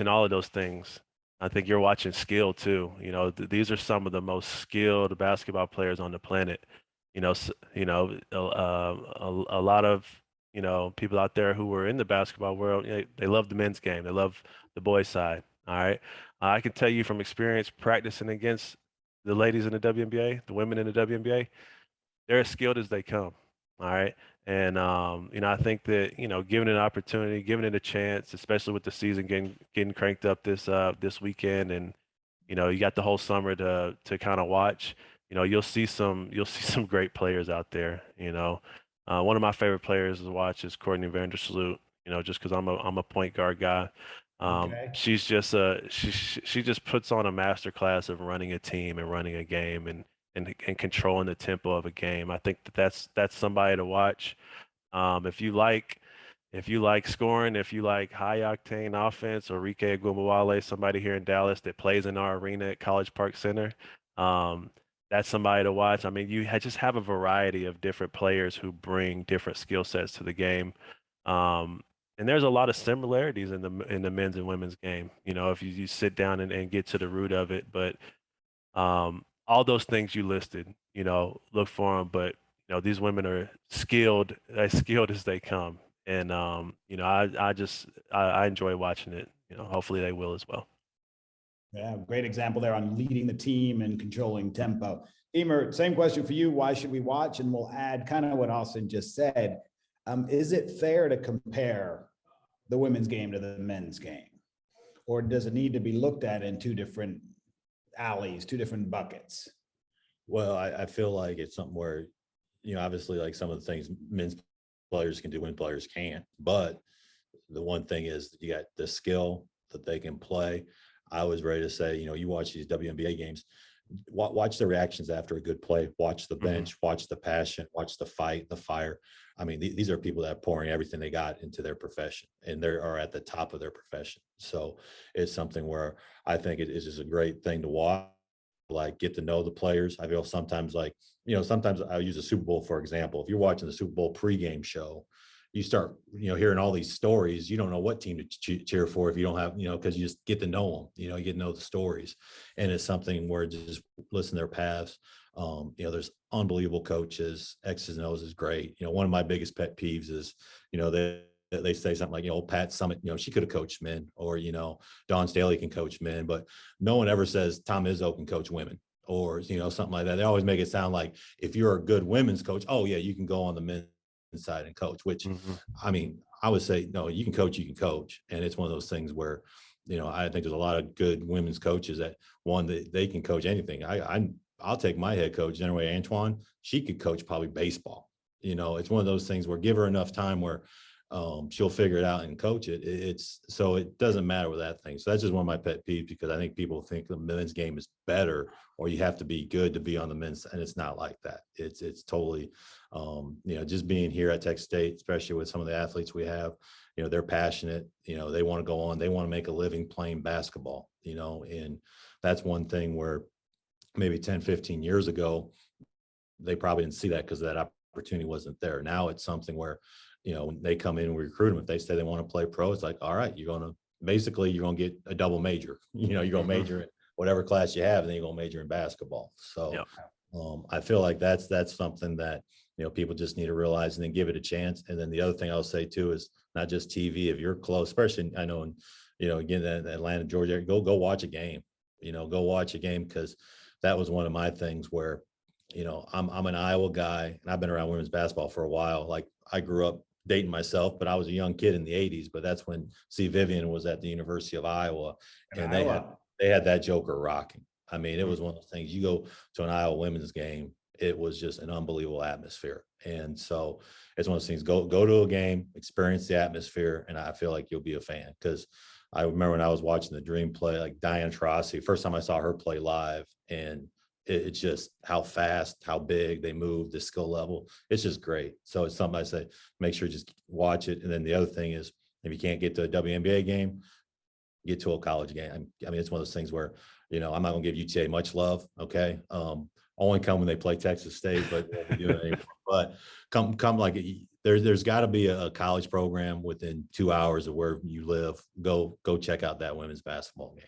all of those things. I think you're watching skill too. These are some of the most skilled basketball players on the planet. A lot of people out there who are in the basketball world, they love the men's game. They love the boys' side. All right, I can tell you from experience practicing against the ladies in the WNBA, the women in the WNBA, they're as skilled as they come. All right. And I think that, given an opportunity, giving it a chance, especially with the season getting cranked up this weekend, and you got the whole summer to kind of watch, you'll see some great players out there. One of my favorite players to watch is Courtney Vandersloot, just because I'm a point guard guy. Okay. She's just she just puts on a master class of running a team and running a game and controlling the tempo of a game. I think that's somebody to watch. If you like scoring, if you like high octane offense, or Rike Agumbawale, somebody here in Dallas that plays in our arena at College Park Center, that's somebody to watch. I mean, just have a variety of different players who bring different skill sets to the game. And there's a lot of similarities in the men's and women's game, if you sit down and get to the root of it. But all those things you listed, look for them. But these women are skilled, as skilled as they come, and I enjoy watching it. Hopefully they will as well. Yeah, great example there on leading the team and controlling tempo. Teymer, same question for you. Why should we watch? And we'll add kind of what Austin just said. Is it fair to compare the women's game to the men's game? Or does it need to be looked at in two different alleys, two different buckets? Well, I feel like it's something where, obviously like some of the things men's players can do, women's players can't. But the one thing is you got the skill that they can play. I was ready to say, you watch these WNBA games, watch the reactions after a good play, watch the bench, watch the passion, watch the fight, the fire. I mean, these are people that are pouring everything they got into their profession, and they are at the top of their profession. So it's something where I think it is just a great thing to watch, like get to know the players. I feel sometimes sometimes I'll use the Super Bowl, for example. If you're watching the Super Bowl pregame show, you start, hearing all these stories. You don't know what team to cheer for if you don't have, because you just get to know them, you get to know the stories. And it's something where just listen to their paths. There's unbelievable coaches. X's and O's is great. One of my biggest pet peeves is, they say something like, Pat Summitt, she could have coached men, or, Dawn Staley can coach men, but no one ever says Tom Izzo can coach women, or, something like that. They always make it sound like if you're a good women's coach, oh yeah, you can go on the men's side and coach, which I mean, I would say, no, you can coach. And it's one of those things where, I think there's a lot of good women's coaches that they can coach anything. I'll take my head coach, Jennifer Antoine. She could coach probably baseball. It's one of those things where give her enough time where she'll figure it out and coach it. So it doesn't matter with that thing. So that's just one of my pet peeves, because I think people think the men's game is better, or you have to be good to be on the men's, and it's not like that. It's totally, just being here at Tech State, especially with some of the athletes we have, they're passionate, they want to go on, they want to make a living playing basketball, and that's one thing where maybe 10, 15 years ago, they probably didn't see that because that opportunity wasn't there. Now it's something where, when they come in and we recruit them, if they say they want to play pro, it's like, all right, you're going to get a double major. You're going to major in whatever class you have, and then you're going to major in basketball. So I feel like that's something that, people just need to realize and then give it a chance. And then the other thing I'll say too is not just TV. If you're close, especially I know, again, in Atlanta, Georgia, go watch a game. Go watch a game, because that was one of my things where, I'm an Iowa guy, and I've been around women's basketball for a while. Like, I grew up dating myself, but I was a young kid in the 80s, but that's when C. Vivian was at the University of Iowa, and they had that joker rocking. I mean, it was one of those things. You go to an Iowa women's game, it was just an unbelievable atmosphere. And so it's one of those things, go to a game, experience the atmosphere, and I feel like you'll be a fan. Because I remember when I was watching the Dream play, like Diana Taurasi, first time I saw her play live, and it's just how fast, how big they move, the skill level. It's just great. So it's something I say, make sure you just watch it. And then the other thing is, if you can't get to a WNBA game, get to a college game. I mean, it's one of those things where, I'm not going to give UTA much love. Okay. Only come when they play Texas State, but won't be doing it anymore. But come like there's got to be a college program within 2 hours of where you live. Go check out that women's basketball game.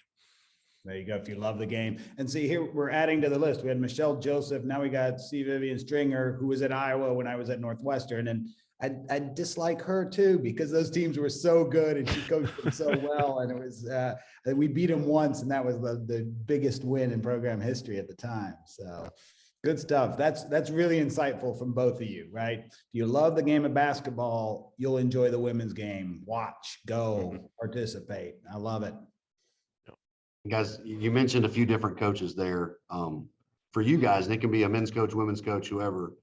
There you go. If you love the game. And see, here we're adding to the list. We had Michelle Joseph. Now we got C. Vivian Stringer, who was at Iowa when I was at Northwestern. And I dislike her too, because those teams were so good and she coached them so well. And it was, we beat them once, and that was the biggest win in program history at the time. So good stuff. That's really insightful from both of you, right? If you love the game of basketball, you'll enjoy the women's game. Watch, go, participate. I love it. Guys, you mentioned a few different coaches there. For you guys, and it can be a men's coach, women's coach, whoever,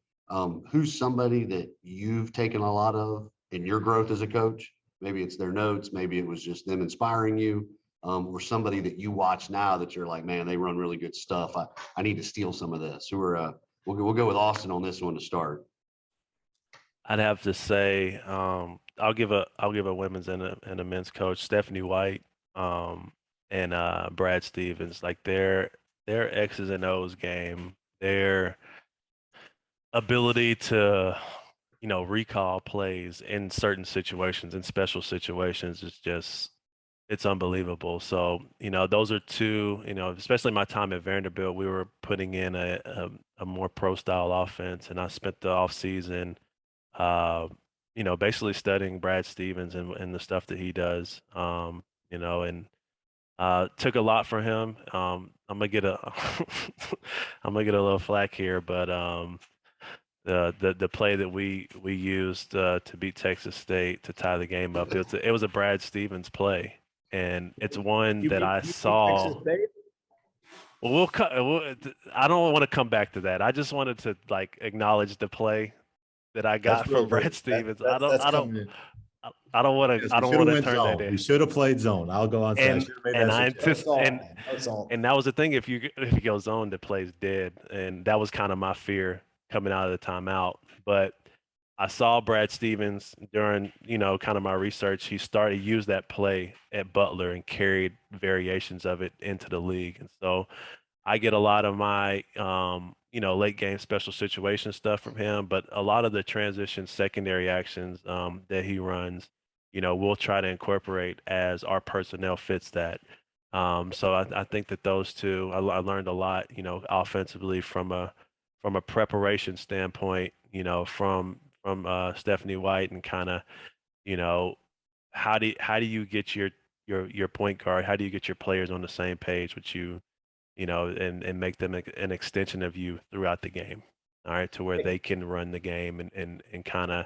who's somebody that you've taken a lot of in your growth as a coach? Maybe it's their notes, maybe it was just them inspiring you, or somebody that you watch now that you're like, man, they run really good stuff. I need to steal some of this. We'll go with Austin on this one to start. I'd have to say, I'll give a women's and a men's coach, Stephanie White, and Brad Stevens. Like their X's and O's game, their ability to recall plays in certain situations, in special situations, is just, it's unbelievable. So those are two. Especially my time at Vanderbilt, we were putting in a more pro style offense, and I spent the off season basically studying Brad Stevens and the stuff that he does, and took a lot from him. I'm gonna get a I'm gonna get a little flack here, but the play that we used to beat Texas State to tie the game up, it was a Brad Stevens play, and it's one that I saw. Well, I don't want to come back to that. I just wanted to acknowledge the play that I got from Brad Stevens. I don't want to turn zone. that in. We should have played zone. I'll go on. And that was the thing. If you go zone, the play's dead, and that was kind of my fear coming out of the timeout. But I saw Brad Stevens during kind of my research. He used that play at Butler and carried variations of it into the league, and so I get a lot of my late game special situation stuff from him, but a lot of the transition secondary actions that he runs, we'll try to incorporate as our personnel fits that. So I think that those two, I learned a lot, offensively from a preparation standpoint, from Stephanie White, and kind of, how do you get your point guard, how do you get your players on the same page with you? And make them an extension of you throughout the game, all right, to where they can run the game and kind of,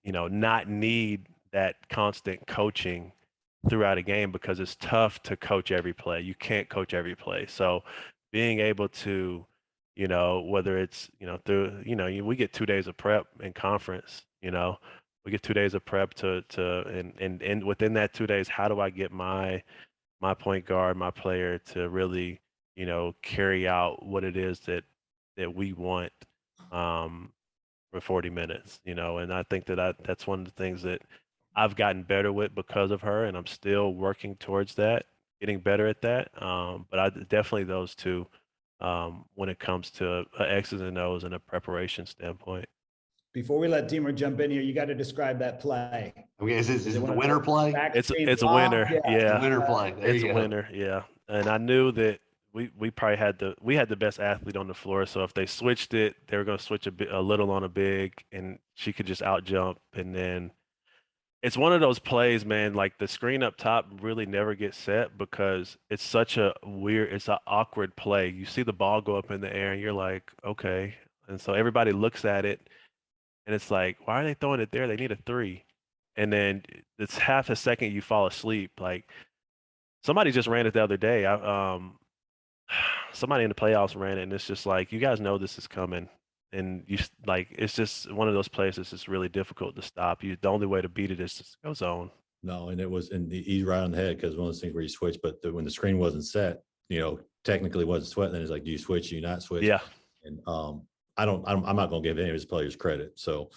not need that constant coaching throughout a game, because it's tough to coach every play. You can't coach every play. So being able to, whether it's, we get 2 days of prep in conference, we get 2 days of prep and within that 2 days, how do I get my point guard, my player, to really, carry out what it is that we want for 40 minutes, and I think that's one of the things that I've gotten better with because of her, and I'm still working towards that, getting better at that. But definitely those two, when it comes to X's and O's and a preparation standpoint. Before we let Teymer jump in here, you got to describe that play. Okay, is it the winner play? It's a winner. Yeah. Winner play. It's a winner. Yeah. And I knew that we probably had the best athlete on the floor. So if they switched it, they were going to switch a little on a big, and she could just out jump. And then it's one of those plays, man, like the screen up top really never gets set, because it's such it's an awkward play. You see the ball go up in the air and you're like, okay. And so everybody looks at it, and it's like, why are they throwing it there? They need a three. And then it's half a second you fall asleep. Like, somebody just ran it the other day. Somebody in the playoffs ran it, and it's just like, you guys know this is coming. And it's just one of those plays that's just really difficult to stop. The only way to beat it is to go zone. No, and he's right on the head, because one of those things where you switch, but when the screen wasn't set, technically wasn't sweating. Then he's like, do you switch? Do you not switch? Yeah. And I'm not going to give any of his players credit. So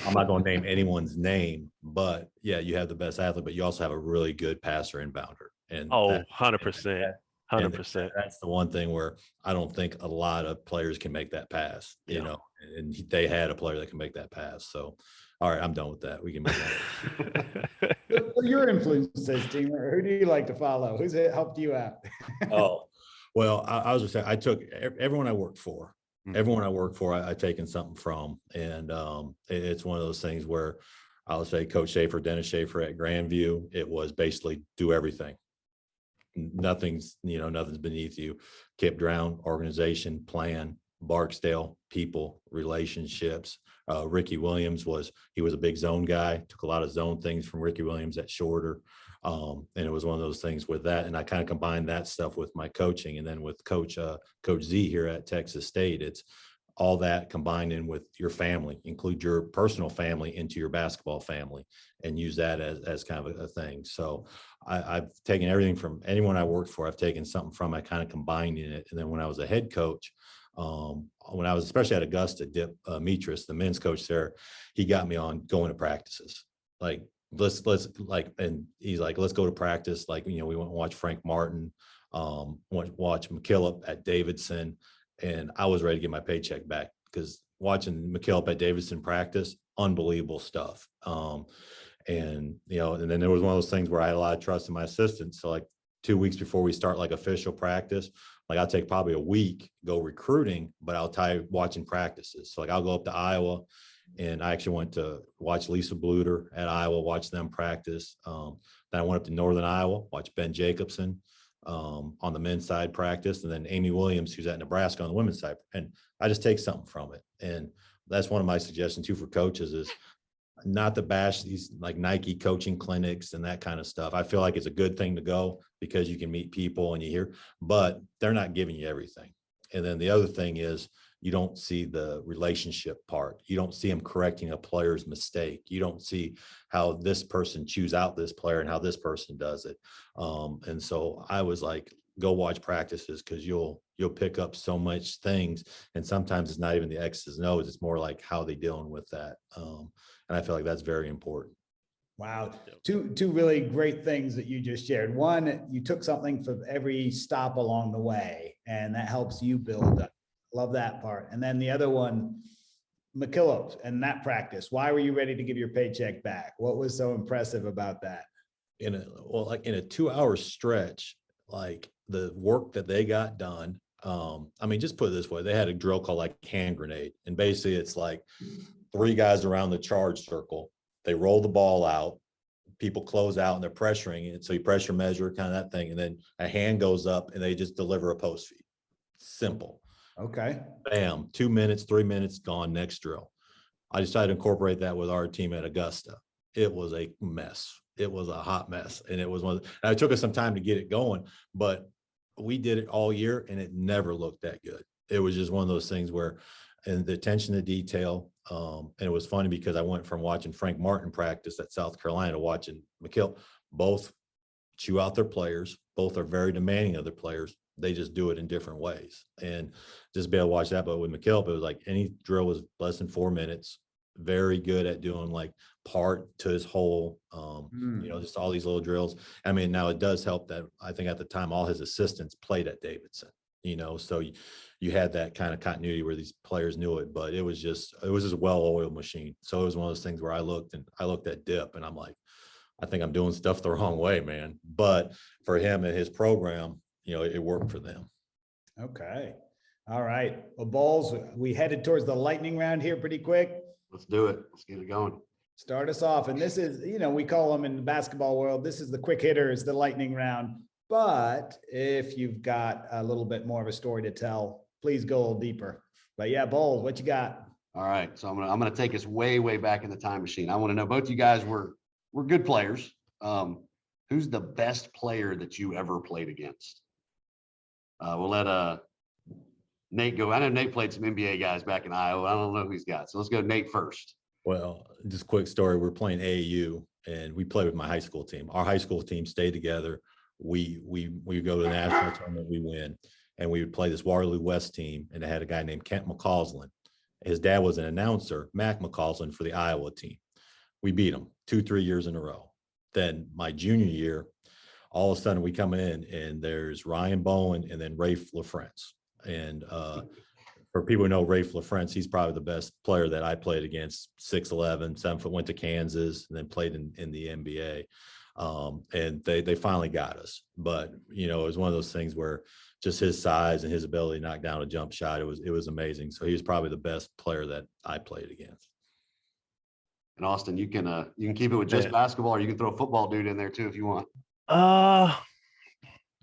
I'm not going to name anyone's name, but yeah, you have the best athlete, but you also have a really good passer and bounder. And 100%. 100%. That's the one thing where I don't think a lot of players can make that pass, Yeah. and they had a player that can make that pass. So, all right, I'm done with that. We can move on. So your influences, Teymer, who do you like to follow? Who's helped you out? Oh, well, I was just saying, I took everyone I worked for. Everyone I worked for, I've taken something from, and it's one of those things where I'll say Coach Schaefer, Dennis Schaefer at Grandview, it was basically do everything. Nothing's beneath you. Kip Drown, organization, plan. Barksdale, people, relationships. Ricky Williams was a big zone guy, took a lot of zone things from Ricky Williams at Shorter. And it was one of those things with that. And I kind of combined that stuff with my coaching. And then with Coach Z here at Texas State, it's all that combined in with your family, include your personal family into your basketball family, and use that as kind of a thing. So I've taken everything from anyone I worked for. I've taken something from, I kind of combined in it. And then when I was a head coach, when I was especially at Augusta, Dip Mitras, the men's coach there, he got me on going to practices. Like, let's and he's like, let's go to practice. Like, we went and watch Frank Martin, watch McKillop at Davidson. And I was ready to get my paycheck back, because watching McKillop at Davidson practice, unbelievable stuff. And then there was one of those things where I had a lot of trust in my assistants. So like 2 weeks before we start like official practice, like I'll take probably a week, go recruiting, but I'll tie watching practices. So like I'll go up to Iowa, and I actually went to watch Lisa Bluter at Iowa, watch them practice. Then I went up to Northern Iowa, watch Ben Jacobson on the men's side practice, and then Amy Williams, who's at Nebraska, on the women's side. And I just take something from it. And that's one of my suggestions too for coaches, is not to bash these like Nike coaching clinics and that kind of stuff. I feel like it's a good thing to go, because you can meet people and you hear, but they're not giving you everything. And then the other thing is, you don't see the relationship part. You don't see them correcting a player's mistake. You don't see how this person chews out this player and how this person does it. And so I was like, go watch practices, because you'll pick up so much things. And sometimes it's not even the X's and O's. It's more like how they dealing with that. And I feel like that's very important. Wow. Two really great things that you just shared. One, you took something from every stop along the way, and that helps you build up. Love that part. And then the other one, McKillop and that practice. Why were you ready to give your paycheck back? What was so impressive about that? In a 2-hour stretch, like the work that they got done. Just put it this way, they had a drill called like hand grenade. And basically it's like 3 guys around the charge circle. They roll the ball out, people close out, and they're pressuring it. So you pressure measure, kind of that thing. And then a hand goes up and they just deliver a post feed. Simple. Okay. Bam, 2 minutes, 3 minutes, gone, next drill. I decided to incorporate that with our team at Augusta. It was a mess. It was a hot mess. And it was and it took us some time to get it going, but we did it all year and it never looked that good. It was just one of those things where, and the attention to detail. And it was funny because I went from watching Frank Martin practice at South Carolina to watching McKillop. Both chew out their players. Both are very demanding of their players. They just do it in different ways, and just be able to watch that. But with McKillop, it was like any drill was less than 4 minutes. Very good at doing like part to his whole, just all these little drills. Now it does help that I think at the time all his assistants played at Davidson, so you had that kind of continuity where these players knew it, but it was just a well-oiled machine. So it was one of those things where I looked at Dip and I'm like, I think I'm doing stuff the wrong way, man. But for him and his program, it worked for them. Okay. All right. Well, Balls, we headed towards the lightning round here pretty quick. Let's do it. Let's get it going. Start us off. And this is, we call them in the basketball world, this is the quick hitters, the lightning round. But if you've got a little bit more of a story to tell, please go a little deeper. But yeah, Balls, what you got? All right. So I'm gonna take us way, way back in the time machine. I want to know, both you guys were good players. Who's the best player that you ever played against? We'll let Nate go. I know Nate played some NBA guys back in Iowa. I don't know who he's got. So let's go Nate first. Well, just a quick story. We're playing AAU and we played with my high school team. Our high school team stayed together. we go to the national tournament, we win, and we would play this Waterloo West team, and it had a guy named Kent McCausland. His dad was an announcer, Mac McCausland, for the Iowa team. We beat him 2-3 years in a row. Then my junior year, all of a sudden we come in and there's Ryan Bowen and then Rafe LaFrance. And for people who know Rafe LaFrance, he's probably the best player that I played against. 6'11", 7 foot, went to Kansas and then played in the NBA. And they finally got us. But, you know, it was one of those things where just his size and his ability to knock down a jump shot, it was amazing. So he was probably the best player that I played against. And Austin, you can keep it with just basketball, or you can throw a football dude in there too if you want.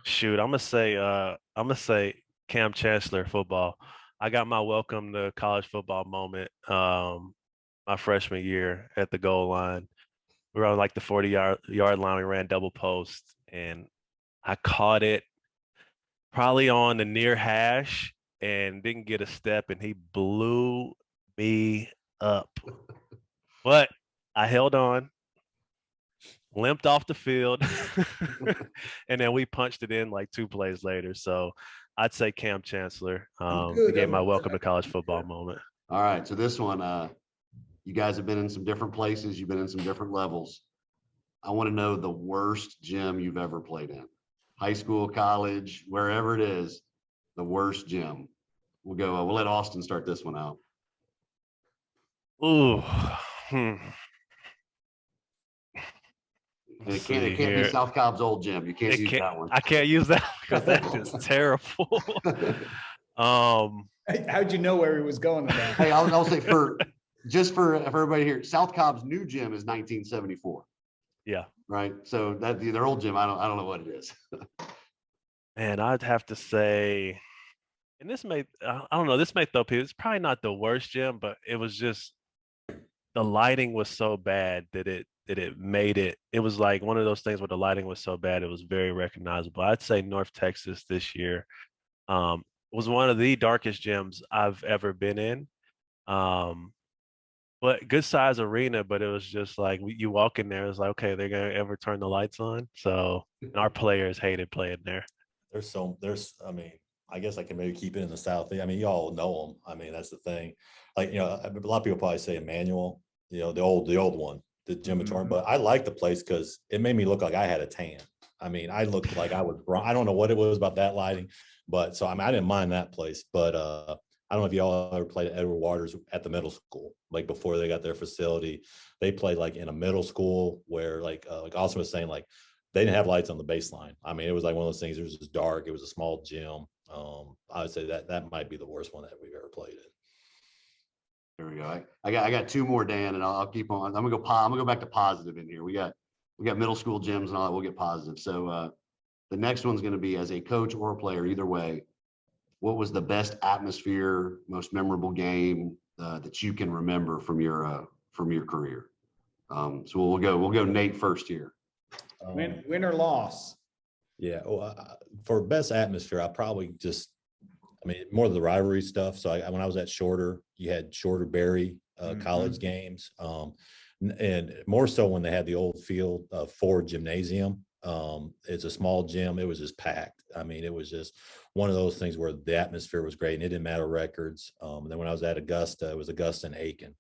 Shoot, I'm gonna say Cam Chancellor football. I got my welcome to college football moment my freshman year at the goal line. We were on like the 40-yard line. We ran double post, and I caught it probably on the near hash and didn't get a step, and he blew me up. But I held on, limped off the field, and then we punched it in like 2 plays later. So I'd say Cam Chancellor. He gave my welcome to college football moment. All right, so this one, you guys have been in some different places. You've been in some different levels. I want to know the worst gym you've ever played in. High school, college, wherever it is, the worst gym. We'll let Austin start this one out. Ooh. It can't be South Cobb's old gym. You can't use that one. I can't use that because that is terrible. How'd you know where he was going with that? Hey, I'll say for everybody here, South Cobb's new gym is 1974. Yeah. Right. So that their old gym, I don't know what it is. And I'd have to say, and this may throw people. It's probably not the worst gym, but it was just the lighting was so bad that it made it. It was like one of those things where the lighting was so bad it was very recognizable. I'd say North Texas this year was one of the darkest gyms I've ever been in. But good size arena, but it was just like you walk in there, it's like, okay, they're gonna ever turn the lights on. So our players hated playing there. I mean, I guess I can maybe keep it in the South. I mean, you all know them. I mean, that's the thing. Like, you know, a lot of people probably say Emmanuel, you know, the old one, the gym but I like the place because it made me look like I had a tan. I mean, I looked like I was wrong. I don't know what it was about that lighting, but so I mean, I didn't mind that place. But I don't know if y'all ever played at Edward Waters at the middle school, like before they got their facility. They played like in a middle school where like Austin was saying, like they didn't have lights on the baseline. I mean, it was like one of those things. It was just dark. It was a small gym. I would say that might be the worst one that we've ever played in. There we go. I got 2 more, Dan, and I'll keep on. I'm gonna go back to positive in here. We got middle school gyms and all that. We'll get positive. So the next one's going to be, as a coach or a player, either way, what was the best atmosphere, most memorable game that you can remember from your career? So we'll go Nate first here. Win or loss? Yeah. For best atmosphere, more of the rivalry stuff. So when I was at Shorter, you had Shorter Berry college games, and more so when they had the old field Ford Gymnasium. It's a small gym. It was just packed. I mean, it was just one of those things where the atmosphere was great and it didn't matter records. And then when I was at Augusta, it was Augusta and Aiken.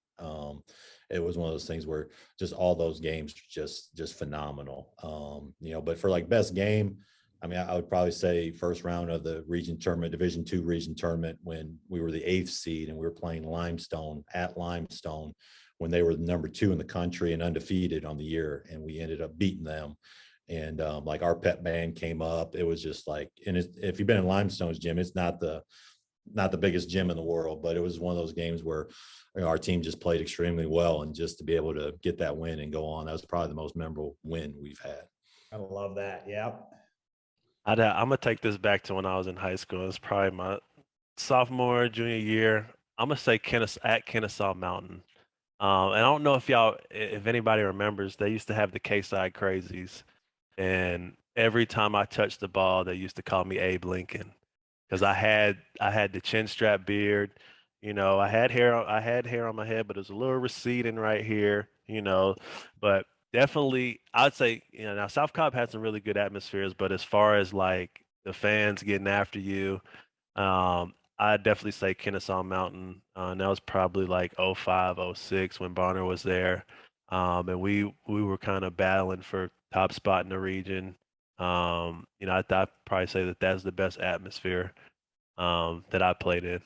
It was one of those things where just all those games just phenomenal. You know, but for like best game, I mean, I would probably say first round of the region tournament, Division II region tournament, when we were the 8th seed and we were playing Limestone at Limestone when they were number 2 in the country and undefeated on the year, and we ended up beating them. And like our pep band came up. It was just like, and if you've been in Limestone's gym, it's not the biggest gym in the world, but it was one of those games where, you know, our team just played extremely well, and just to be able to get that win and go on, that was probably the most memorable win we've had. I love that. Yep. I'm gonna take this back to when I was in high school. It's probably my sophomore, junior year. I'm gonna say Kennesaw Mountain. And I don't know if anybody remembers, they used to have the K-side crazies, and every time I touched the ball, they used to call me Abe Lincoln because I had the chin strap beard. You know, I had hair on my head, but it was a little receding right here. You know, but definitely, I'd say, now South Cobb had some really good atmospheres, but as far as like the fans getting after you, I'd definitely say Kennesaw Mountain. And that was probably like '05, '06 when Bonner was there. And we were kind of battling for top spot in the region. I'd probably say that that's the best atmosphere that I played in.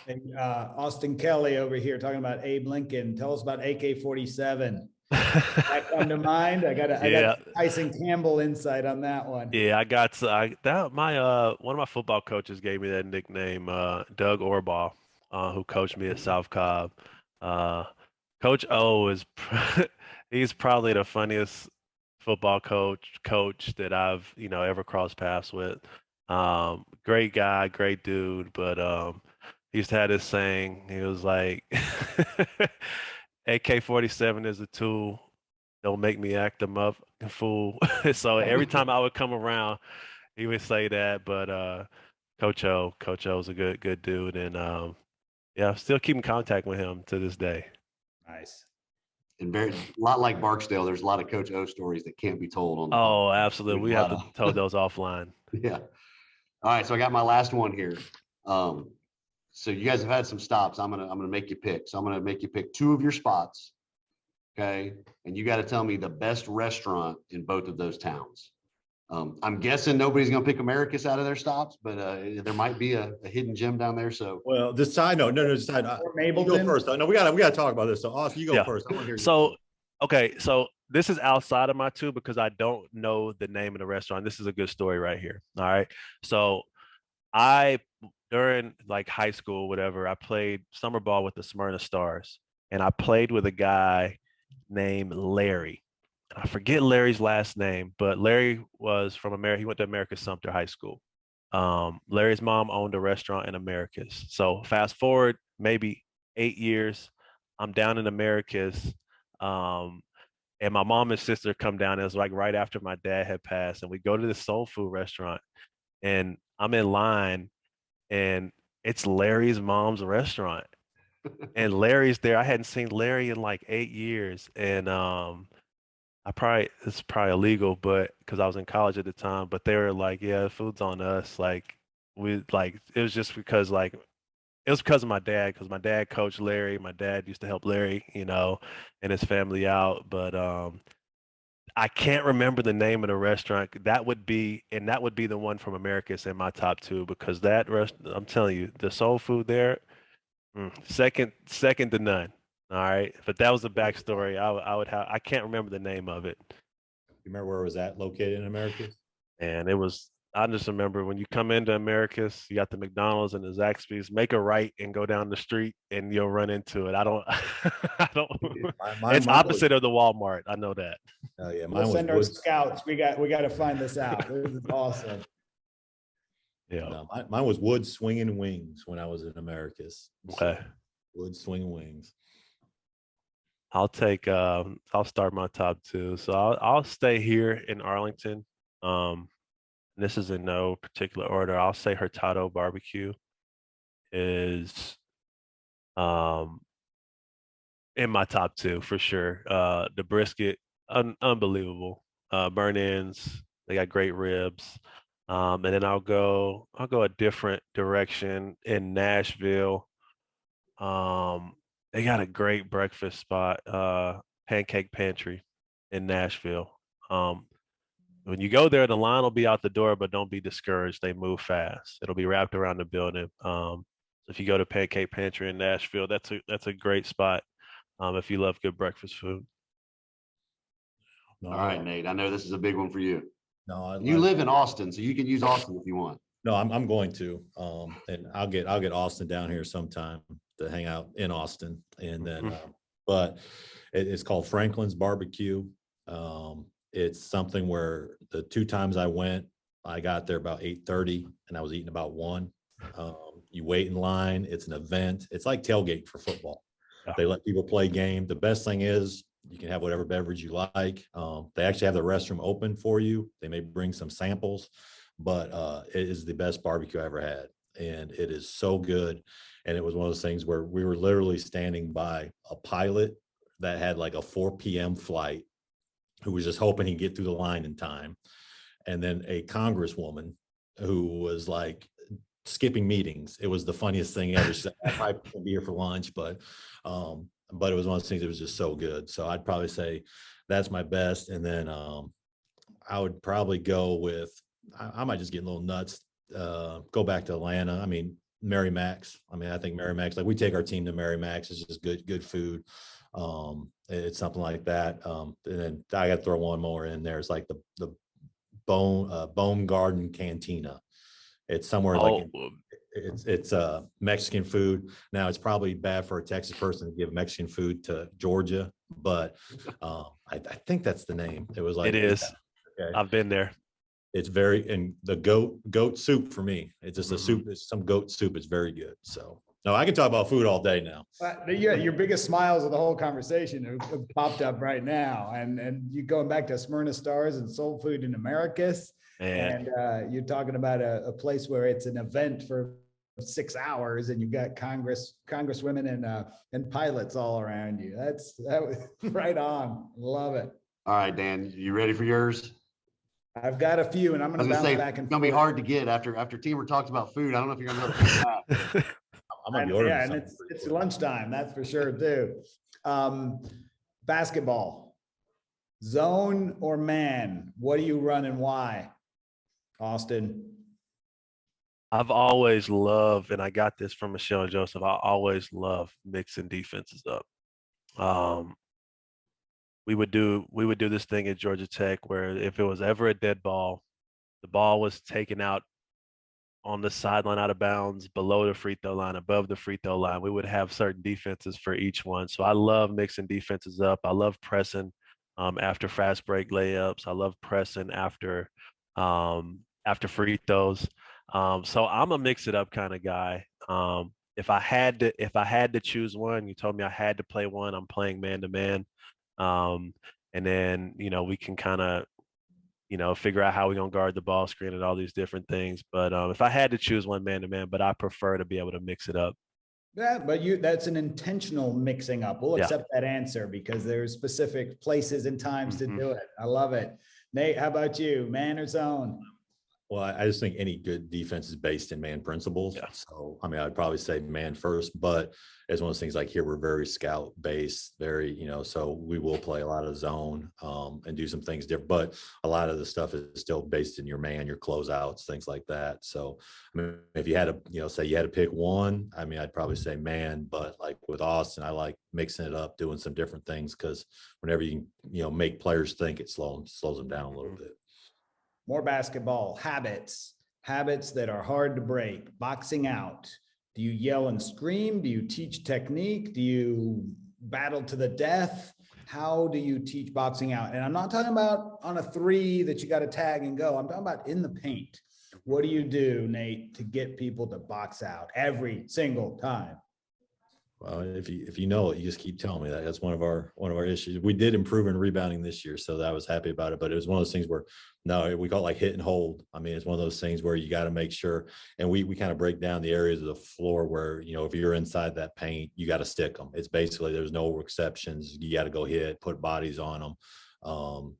And Austin Kelly over here talking about Abe Lincoln. Tell us about AK-47. That come to mind? I got Tyson Campbell insight on that one. Yeah, one of my football coaches gave me that nickname, Doug Orbaugh, who coached me at South Cobb. Uh, Coach O is he's probably the funniest football coach that I've, ever crossed paths with. Great guy, great dude, but he used to have this saying. He was like, AK-47 is a tool. Don't make me act a fool. So every time I would come around, he would say that. But Coach O's a good dude, and yeah, I'm still keeping contact with him to this day. Nice. And a lot like Barksdale, there's a lot of Coach O stories that can't be told on the Oh, podcast. absolutely. We have to tell those offline. Yeah. All right. So I got my last one here. So you guys have had some stops. I'm gonna make you pick. So I'm gonna make you pick two of your spots. Okay. And you got to tell me the best restaurant in both of those towns. I'm guessing nobody's going to pick Americus out of their stops, but there might be a hidden gem down there. So, well, this side, no, this side, you go first. No, we got to talk about this. So, Austin, you go first. I want to hear so, okay, so this is outside of my two because I don't know the name of the restaurant. This is a good story right here. All right, so during like high school, whatever, I played summer ball with the Smyrna Stars, and I played with a guy named Larry. I forget Larry's last name, but Larry was from America. He went to Americus Sumter High School. Larry's mom owned a restaurant in Americus. So fast forward maybe 8 years, I'm down in Americus, and my mom and sister come down. It was like right after my dad had passed, and we go to this soul food restaurant, and I'm in line, and it's Larry's mom's restaurant, and Larry's there. I hadn't seen Larry in like 8 years, and it's probably illegal, but because I was in college at the time, but they were like, yeah, food's on us. Like it was just because it was because of my dad, because my dad coached Larry. My dad used to help Larry, and his family out. But I can't remember the name of the restaurant. That would be the one from Americus in my top two, because I'm telling you, the soul food there, second to none. All right, but that was the backstory. I can't remember the name of it. You remember where it was located in Americus? And I just remember when you come into Americus, you got the McDonald's and the Zaxby's. Make a right and go down the street, and you'll run into it. I don't. It's opposite of the Walmart. I know that. Oh yeah, we'll send our scouts. We got to find this out. This is awesome. Yeah, no, mine was Wood Swinging Wings when I was in Americus. Okay, Wood Swinging Wings. I'll start my top two. So I'll stay here in Arlington. This is in no particular order. I'll say Hurtado Barbecue is in my top two for sure. The brisket, unbelievable. Burn ends, they got great ribs. And then I'll go a different direction in Nashville. They got a great breakfast spot, Pancake Pantry in Nashville. When you go there, the line will be out the door, but don't be discouraged. They move fast. It'll be wrapped around the building. If you go to Pancake Pantry in Nashville, that's a great spot if you love good breakfast food. All right, Nate. I know this is a big one for you. No, you live in Austin, so you can use Austin if you want. No, I'm going to, and I'll get Austin down here sometime to hang out in Austin, and then, but it's called Franklin's Barbecue. It's something where the 2 times I went, I got there about 8:30, and I was eating about 1. You wait in line. It's an event. It's like tailgate for football. They let people play game. The best thing is you can have whatever beverage you like. They actually have the restroom open for you. They may bring some samples, but it is the best barbecue I ever had. And it is so good. And it was one of those things where we were literally standing by a pilot that had like a 4 p.m. flight. who was just hoping he'd get through the line in time. And then a congresswoman who was like skipping meetings. It was the funniest thing ever. She said, I probably can't be here for lunch, but it was one of those things that was just so good. So I'd probably say that's my best. And then I would probably go with, I might just get a little nuts, go back to Atlanta. I mean, Mary Mac's. I mean, I think Mary Mac's, like we take our team to Mary Mac's. It's just good food. It's something like that. And then I got to throw one more in there. It's like the Bone Garden Cantina. It's somewhere like it's Mexican food. Now it's probably bad for a Texas person to give Mexican food to Georgia, but I think that's the name. It was like it is. Okay. I've been there. It's and the goat soup for me. It's just a soup. It's some goat soup. It's very good. So no, I can talk about food all day now. Your biggest smiles of the whole conversation have popped up right now, and you going back to Smyrna Stars and Soul Food in Americus, and you're talking about a place where it's an event for 6 hours, and you've got congresswomen and pilots all around you. That was right on. Love it. All right, Dan, you ready for yours? I've got a few, and I'm going to bounce back and forth. It's going to be hard to get after Teymer talks about food. I don't know if you're going to be able to get that. I'm going to be ordering and it's lunchtime, that's for sure too. Basketball, zone or man? What do you run and why? Austin. I've always loved, and I got this from Michelle and Joseph, I always love mixing defenses up. We would do this thing at Georgia Tech where if it was ever a dead ball, the ball was taken out on the sideline out of bounds, below the free throw line, above the free throw line. We would have certain defenses for each one. So I love mixing defenses up. I love pressing after fast break layups. I love pressing after free throws. So I'm a mix it up kind of guy. If I had to choose one, you told me I had to play one, I'm playing man to man. And then, we can kind of, figure out how we're going to guard the ball screen and all these different things. But if I had to choose one man to man, but I prefer to be able to mix it up. Yeah, but that's an intentional mixing up. We'll accept that answer because there's specific places and times to do it. I love it. Nate, how about you? Man or zone? Well, I just think any good defense is based in man principles. Yeah. So, I mean, I'd probably say man first, but it's one of those things like here, we're very scout based, very, so we will play a lot of zone and do some things different, but a lot of the stuff is still based in your man, your closeouts, things like that. So, I mean, if you had to, say you had to pick one, I mean, I'd probably say man, but like with Austin, I like mixing it up, doing some different things because whenever you can, make players think, it slows them down a little bit. More basketball, habits that are hard to break, boxing out. Do you yell and scream? Do you teach technique? Do you battle to the death? How do you teach boxing out? And I'm not talking about on a three that you got to tag and go. I'm talking about in the paint. What do you do, Nate, to get people to box out every single time? Well, if you know it, you just keep telling me that. That's one of our issues. We did improve in rebounding this year, so I was happy about it. But it was one of those things where we call it like hit and hold. I mean, it's one of those things where you got to make sure, and we kind of break down the areas of the floor where if you're inside that paint, you got to stick them. It's basically there's no exceptions. You got to go hit, put bodies on them.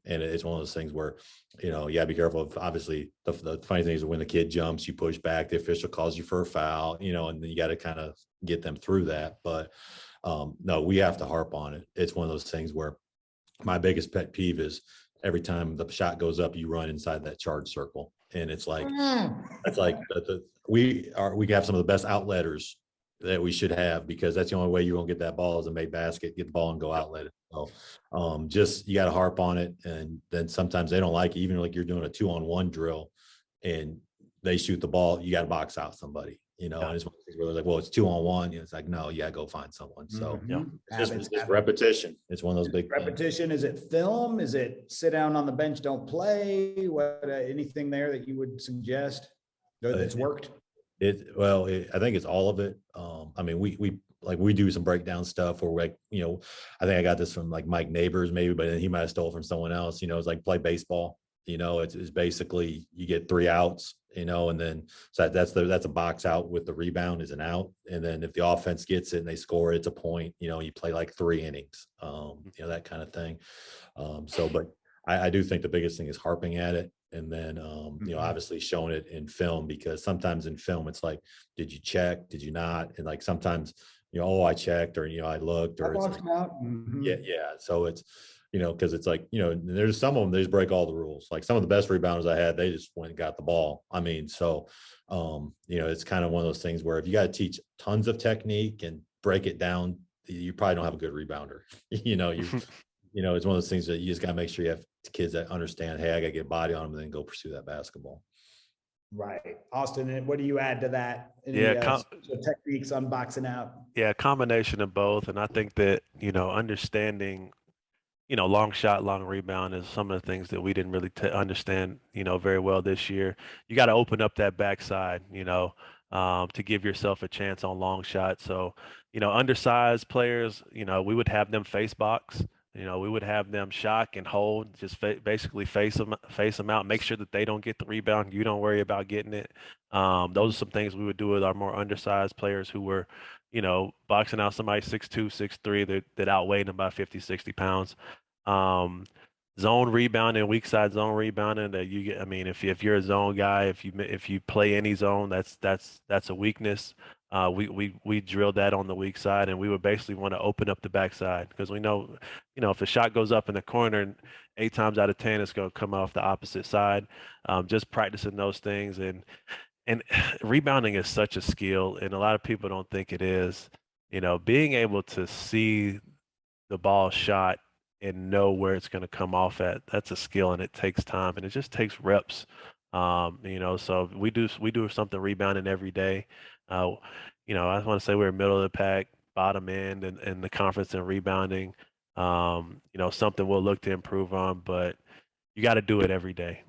And it's one of those things where, you gotta be careful of, obviously the funny thing is when the kid jumps, you push back, the official calls you for a foul, and then you got to kind of get them through that. But no, we have to harp on it. It's one of those things where my biggest pet peeve is every time the shot goes up, you run inside that charge circle. And it's like, we have some of the best outletters that we should have, because that's the only way you're gonna get that ball is a made basket, get the ball and go outlet it. So just you got to harp on it, and then sometimes they don't like it. Even like you're doing a 2-on-1 drill and they shoot the ball, you got to box out somebody, and it's one of things where they're like, well, it's 2-on-1. It's like, no, you got to go find someone. So it's just repetition. It's one of those big repetition. Is it film? Is it sit down on the bench, don't play? What anything there that you would suggest that's worked? I think it's all of it. I mean, we do some breakdown stuff where I think I got this from like Mike Neighbors maybe, but he might've stole from someone else, it's like play baseball, it's basically you get 3 outs, and then so that's a box out with the rebound is an out. And then if the offense gets it and they score, it's a point, you play like 3 innings, that kind of thing. But I do think the biggest thing is harping at it. And then, obviously showing it in film, because sometimes in film, it's like, did you check? Did you not? And like, sometimes, I checked, or, I looked, or it's like, yeah. So it's, cause it's like, there's some of them, they just break all the rules. Like some of the best rebounders I had, they just went and got the ball. I mean, so, it's kind of one of those things where if you got to teach tons of technique and break it down, you probably don't have a good rebounder. It's one of those things that you just got to make sure you have kids that understand, hey, I got to get body on them and then go pursue that basketball. Right. Austin, what do you add to that? Any, techniques on boxing out? Yeah, a combination of both. And I think that, understanding, long shot, long rebound is some of the things that we didn't really understand, very well this year. You got to open up that backside, to give yourself a chance on long shots. So, undersized players, we would have them face box. We would have them shock and hold, just basically face them out, make sure that they don't get the rebound. You don't worry about getting it. Those are some things we would do with our more undersized players who were, boxing out somebody 6'2", 6'3", that outweighed them by 50, 60 pounds. Zone rebounding, weak side zone rebounding that you get. I mean, if you're a zone guy, if you play any zone, that's a weakness. We drilled that on the weak side, and we would basically want to open up the backside, because we know, if a shot goes up in the corner, 8 times out of 10 it's going to come off the opposite side. Just practicing those things, and rebounding is such a skill, and a lot of people don't think it is. Being able to see the ball shot and know where it's going to come off at, that's a skill, and it takes time, and it just takes reps. So we do something rebounding every day. I want to say we're middle of the pack, bottom end in the conference in rebounding. Something we'll look to improve on, but you got to do it every day.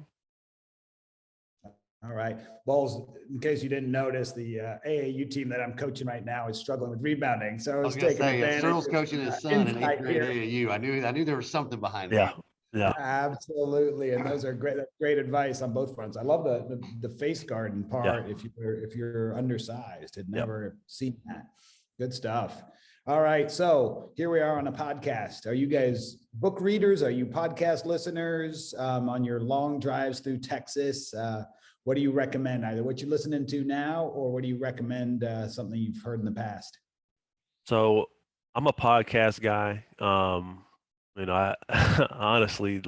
All right. Balls, in case you didn't notice, the AAU team that I'm coaching right now is struggling with rebounding. So I was taking advantage. Cyril's coaching his son in 8th grade AAU. I knew there was something behind that. Yeah, absolutely. And those are great advice on both fronts. I love the face guarding part. Yeah. If you're undersized, had never seen that. Good stuff. All right. So here we are on a podcast. Are you guys book readers? Are you podcast listeners on your long drives through Texas? What do you recommend? Either what you're listening to now, or what do you recommend something you've heard in the past? So I'm a podcast guy. I honestly,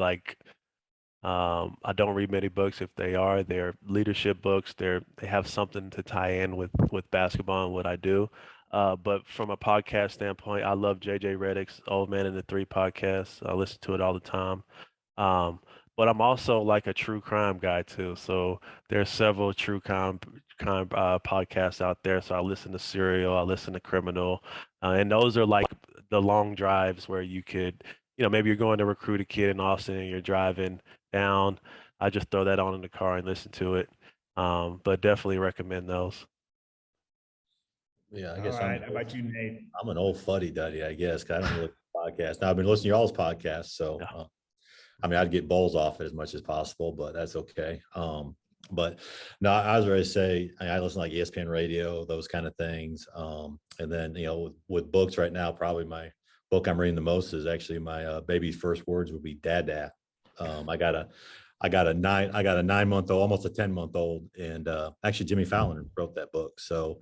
I don't read many books. If they're leadership books. They have something to tie in with basketball and what I do. But from a podcast standpoint, I love JJ Redick's Old Man and the Three podcast. I listen to it all the time. But I'm also like a true crime guy too. So there's several true crime podcasts out there. So I listen to Serial, I listen to Criminal, and those are like the long drives where you could, maybe you're going to recruit a kid in Austin and you're driving down. I just throw that on in the car and listen to it. But definitely recommend those. Yeah, I guess. All right. How about you, Nate? I'm an old fuddy-duddy, I guess, 'cause I don't really podcast. Now I've been listening to y'all's podcast, so I'd get bowls off it as much as possible, but that's okay. But no, I was ready to say, I listen to like ESPN radio, those kind of things. And then, with books right now, probably my book I'm reading the most is actually my baby's first words would be Dada. I got a 9-month-old, almost a 10-month-old, and actually Jimmy Fallon wrote that book. So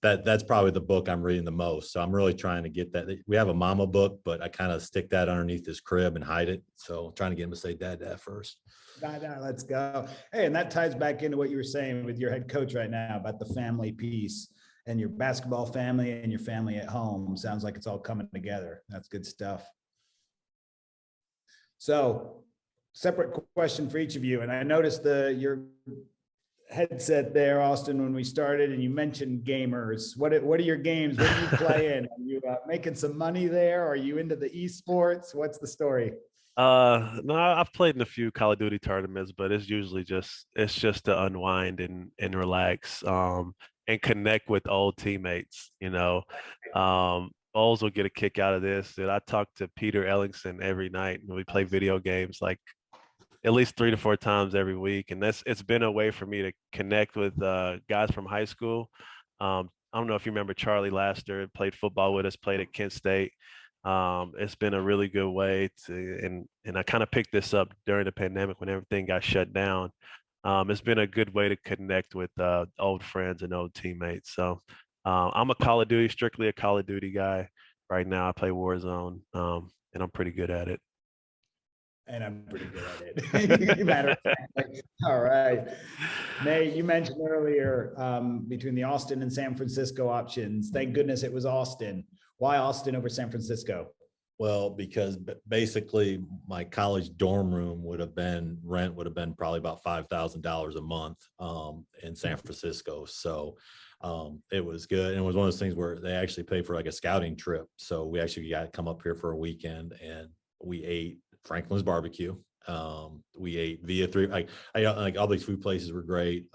that's probably the book I'm reading the most. So I'm really trying to get that. We have a mama book, but I kind of stick that underneath his crib and hide it. So trying to get him to say Dada first. Dada, let's go. Hey, and that ties back into what you were saying with your head coach right now about the family piece and your basketball family and your family at home. Sounds like it's all coming together. That's good stuff. So, separate question for each of you. And I noticed your headset there, Austin, when we started, and you mentioned gamers. What are your games? What do you play in? Are you making some money there? Are you into the esports? What's the story? No, I've played in a few Call of Duty tournaments, but it's usually just to unwind and relax, and connect with old teammates. Bowles will get a kick out of this. And I talk to Peter Ellingson every night, and we play video games like at least 3 to 4 times every week. And it's been a way for me to connect with guys from high school. I don't know if you remember Charlie Laster, played football with us, played at Kent State. It's been a really good way and I kind of picked this up during the pandemic when everything got shut down. It's been a good way to connect with old friends and old teammates. So I'm strictly a Call of Duty guy right now. I play Warzone, and I'm pretty good at it. And I'm pretty good at it. Matter of fact. All right. Nate, you mentioned earlier between the Austin and San Francisco options. Thank goodness it was Austin. Why Austin over San Francisco? Well, because basically my college dorm room rent would have been probably about $5,000 a month in San Francisco. So it was good. And it was one of those things where they actually paid for like a scouting trip. So we actually got to come up here for a weekend, and we ate Franklin's barbecue. We ate via three, like all these food places were great.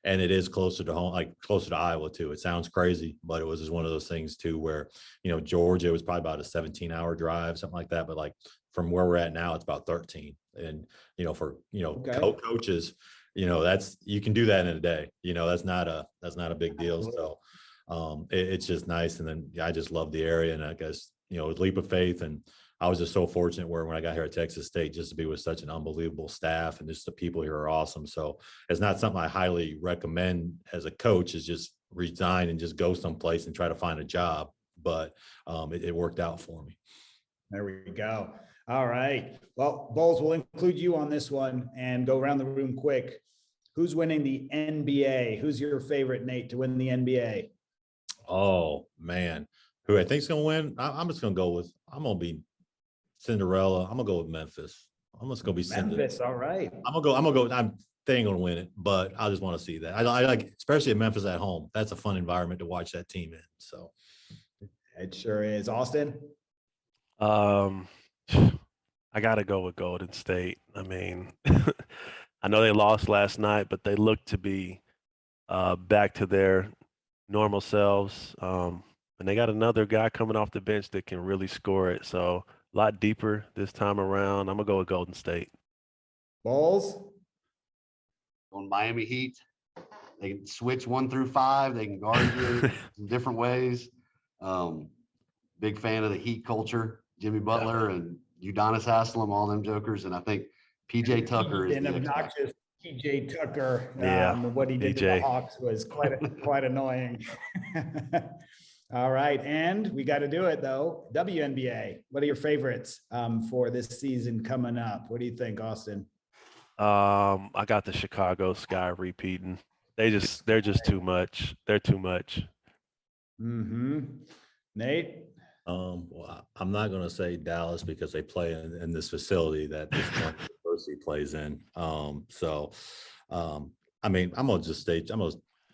And it is closer to home, like closer to Iowa too. It sounds crazy, but it was just one of those things too, where, Georgia was probably about a 17-hour drive, something like that. But like from where we're at now, it's about 13. And, for, Okay. coaches, you can do that in a day, that's not a big deal. So it's just nice. And then I just love the area, and I guess, leap of faith. And I was just so fortunate where when I got here at Texas State, just to be with such an unbelievable staff, and just the people here are awesome. So it's not something I highly recommend as a coach, is just resign and just go someplace and try to find a job. But it worked out for me. There we go. All right. Well, Bowles, we'll include you on this one and go around the room quick. Who's winning the NBA? Who's your favorite, Nate, to win the NBA? Oh, man. Who I think's going to win? I'm just going to I'm going to be Cinderella. I'm gonna go with Memphis. I'm just gonna be Memphis. All right. I'm gonna go. They ain't gonna win it, but I just want to see that. I like, especially at Memphis at home. That's a fun environment to watch that team in. So it sure is. Austin. I gotta go with Golden State. I mean, I know they lost last night, but they look to be back to their normal selves. And they got another guy coming off the bench that can really score it. So a lot deeper this time around. I'm gonna go with Golden State. Bowles on Miami Heat. They can switch 1 through 5. They can guard you in different ways. Big fan of the Heat culture. Jimmy Butler and Udonis Haslem, all them jokers, and I think PJ Tucker is an obnoxious PJ Tucker. What he did to the Hawks was quite annoying. All right, and we got to do it though. WNBA. What are your favorites for this season coming up? What do you think, Austin? I got the Chicago Sky repeating. They're just too much. They're too much. Nate. Well, I'm not going to say Dallas because they play in this facility that this university plays in. I mean, I'm gonna just say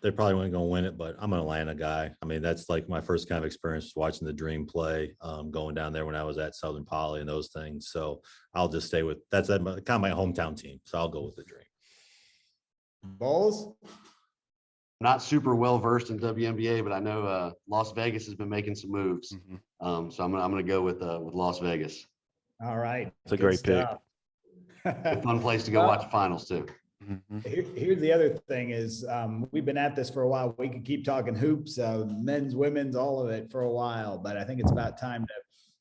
they probably weren't going to win it, but I'm an Atlanta guy. I mean, that's like my first kind of experience watching the Dream play, going down there when I was at Southern Poly and those things. So I'll just stay with that's kind of my hometown team. So I'll go with the Dream. Bowles? Not super well versed in WNBA, but I know Las Vegas has been making some moves. So I'm gonna go with Las Vegas. All right, it's a great pick. A fun place to go watch the finals too. Here's the other thing is we've been at this for a while. We could keep talking hoops, men's, women's, all of it for a while, but I think it's about time to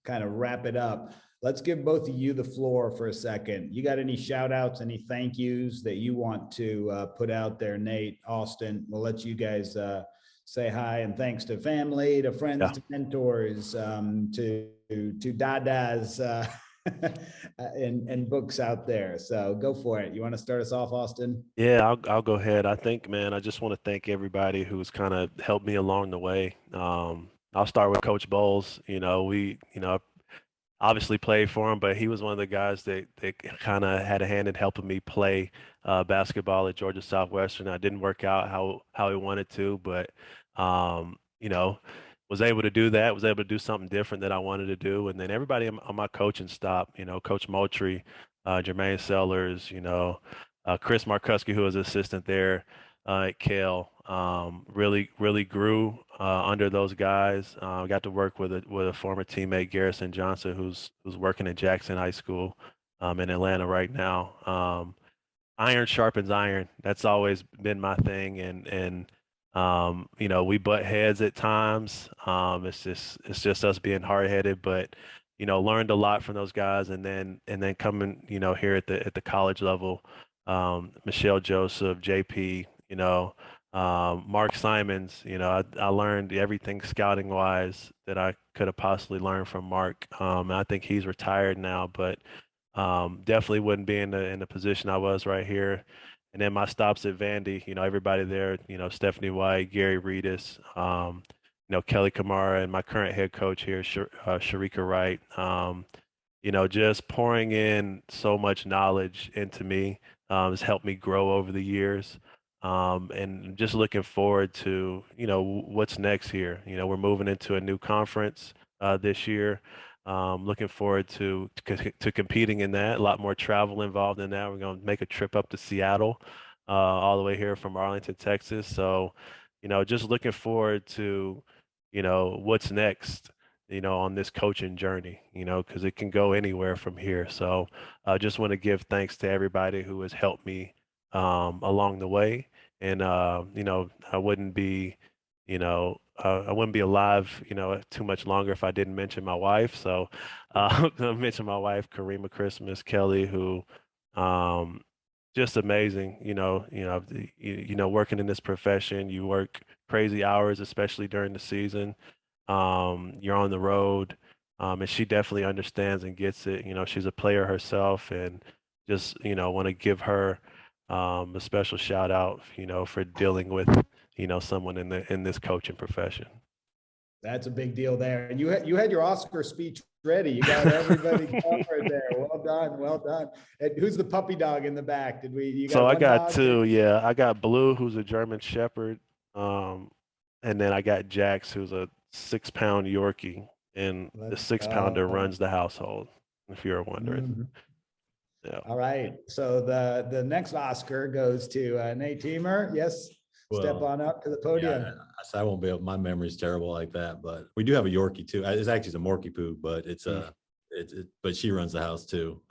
kind of wrap it up. Let's give both of you the floor for a second. You got any shout outs, any thank yous that you want to put out there? Nate, Austin, we'll let you guys say hi and thanks to family, to friends, to mentors, to dadas, and books out there. So go for it. You want to start us off, Austin? Yeah, I'll go ahead. I think, man, I just want to thank everybody who's kind of helped me along the way. I'll start with Coach Bowles. Obviously played for him, but he was one of the guys that kind of had a hand in helping me play basketball at Georgia Southwestern. I didn't work out how he wanted to, but was able to do that, was able to do something different that I wanted to do. And then everybody on my coaching staff, Coach Moultrie, Jermaine Sellers, Chris Markuski, who was assistant there at Cal, really grew under those guys. I got to work with a former teammate, Garrison Johnson, who's working at Jackson High School in Atlanta right now. Iron sharpens iron. That's always been my thing, and We butt heads at times. It's just us being hard headed, but learned a lot from those guys, and then coming, here at the college level, Michelle Joseph, JP, Mark Simons. I learned everything scouting wise that I could have possibly learned from Mark. I think he's retired now, but definitely wouldn't be in the position I was right here. And then my stops at Vandy, everybody there, Stephanie White, Gary Reedus, Kelly Kamara, and my current head coach here, Sharika Wright. Just pouring in so much knowledge into me has helped me grow over the years. And just looking forward to, what's next here. We're moving into a new conference this year. Looking forward to competing in that. A lot more travel involved in that. We're going to make a trip up to Seattle, all the way here from Arlington, Texas. So, just looking forward to, what's next, on this coaching journey, because it can go anywhere from here. So I just want to give thanks to everybody who has helped me along the way. And, I wouldn't be, I wouldn't be alive, too much longer if I didn't mention my wife. So I mention my wife, Karima Christmas Kelly, who just amazing. Working in this profession, you work crazy hours, especially during the season. You're on the road, and she definitely understands and gets it. She's a player herself, and just want to give her a special shout out, for dealing with someone in this coaching profession. That's a big deal there. And you had your Oscar speech ready. You got everybody covered there. Well done, well done. And who's the puppy dog in the back? So I got two. Yeah, I got Blue, who's a German Shepherd, and then I got Jax, who's a 6-pound Yorkie, and the 6-pounder runs the household, if you're wondering. Mm-hmm. Yeah. All right. So the next Oscar goes to Nate Teymer. Yes. Step on up to the podium. Yeah, I won't be able, my memory's terrible like that, but we do have a Yorkie too. It's actually a Morkie Poo, but but she runs the house too.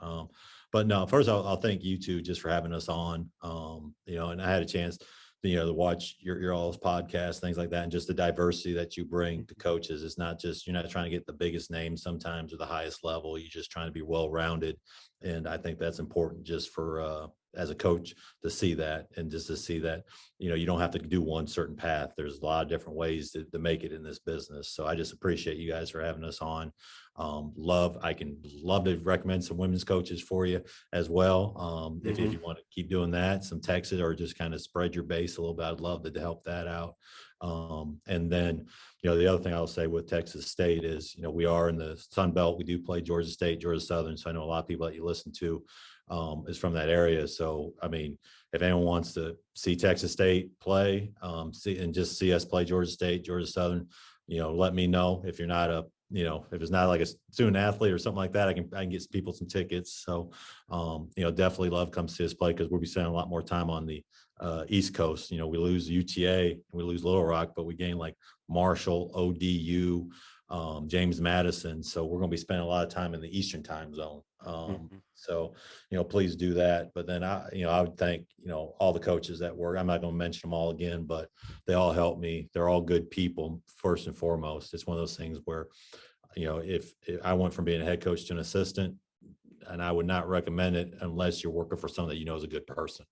But no, first I'll thank you two just for having us on. And I had a chance, to watch your all's podcasts, things like that, and just the diversity that you bring to coaches. It's not just, you're not trying to get the biggest names sometimes or the highest level. You're just trying to be well-rounded. And I think that's important just for, as a coach, to see that, and just to see that, you don't have to do one certain path. There's a lot of different ways to make it in this business. So I just appreciate you guys for having us on. I can love to recommend some women's coaches for you as well. If you want to keep doing that, some Texas, or just kind of spread your base a little bit, I'd love to help that out. And then, the other thing I'll say with Texas State is, we are in the Sun Belt. We do play Georgia State, Georgia Southern. So I know a lot of people that you listen to is from that area. So, I mean, if anyone wants to see Texas State play, just see us play Georgia State, Georgia Southern, let me know. If you're not if it's not like a student athlete or something like that, I can get people some tickets. So, definitely love come see us play, because we'll be spending a lot more time on the East Coast. We lose UTA, we lose Little Rock, but we gain like Marshall, ODU, James Madison. So we're going to be spending a lot of time in the Eastern time zone. So, please do that. But then I would thank, all the coaches that work. I'm not going to mention them all again, but they all help me. They're all good people, first and foremost. It's one of those things where, if I went from being a head coach to an assistant, and I would not recommend it unless you're working for someone that is a good person.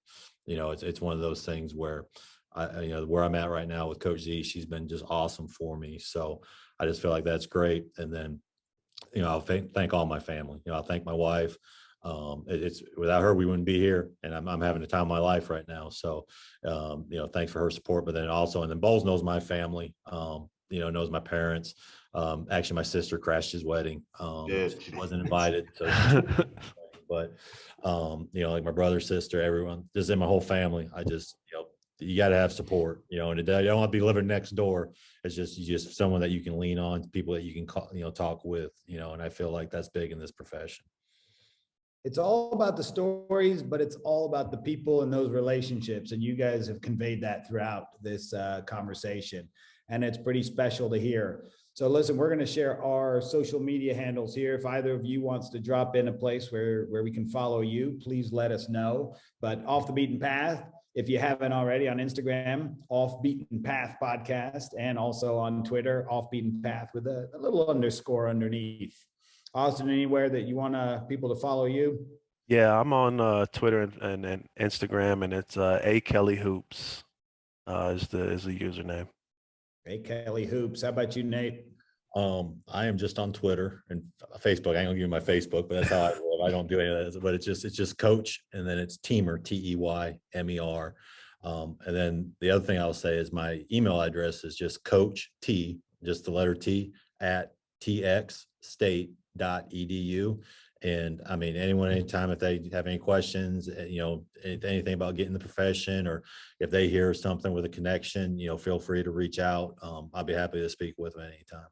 It's one of those things where where I'm at right now with Coach Z, she's been just awesome for me. So I just feel like that's great. And then, I'll thank all my family. I'll thank my wife. It's without her, we wouldn't be here, and I'm having the time of my life right now. So, thanks for her support. But then also, and then Bowles knows my family, knows my parents. Actually, my sister crashed his wedding. She wasn't invited. So, but, like my brother, sister, everyone, just in my whole family, I just, you got to have support, and you don't want to be living next door. It's just someone that you can lean on, people that you can call, talk with, and I feel like that's big in this profession. It's all about the stories, but it's all about the people and those relationships. And you guys have conveyed that throughout this conversation, and it's pretty special to hear. So listen, we're going to share our social media handles here. If either of you wants to drop in a place where we can follow you, please let us know. But Off the Beaten Path if you haven't already, on Instagram, Off Beaten Path Podcast, and also on Twitter, Off Beaten Path with a little underscore underneath. Austin, anywhere that you want people to follow you? Yeah, I'm on Twitter and Instagram, and it's A Kelly Hoops is the username. Hey, Kelly Hoops. How about you, Nate? I am just on Twitter and Facebook. I ain't gonna give you my Facebook, but that's how I live. I don't do any of that. But it's just Coach, and then it's Teymer, Teymer. And then the other thing I'll say is my email address is just Coach T, just the letter T, at txstate.edu. And I mean, anyone, anytime, if they have any questions, anything about getting the profession, or if they hear something with a connection, feel free to reach out. I'll be happy to speak with them anytime.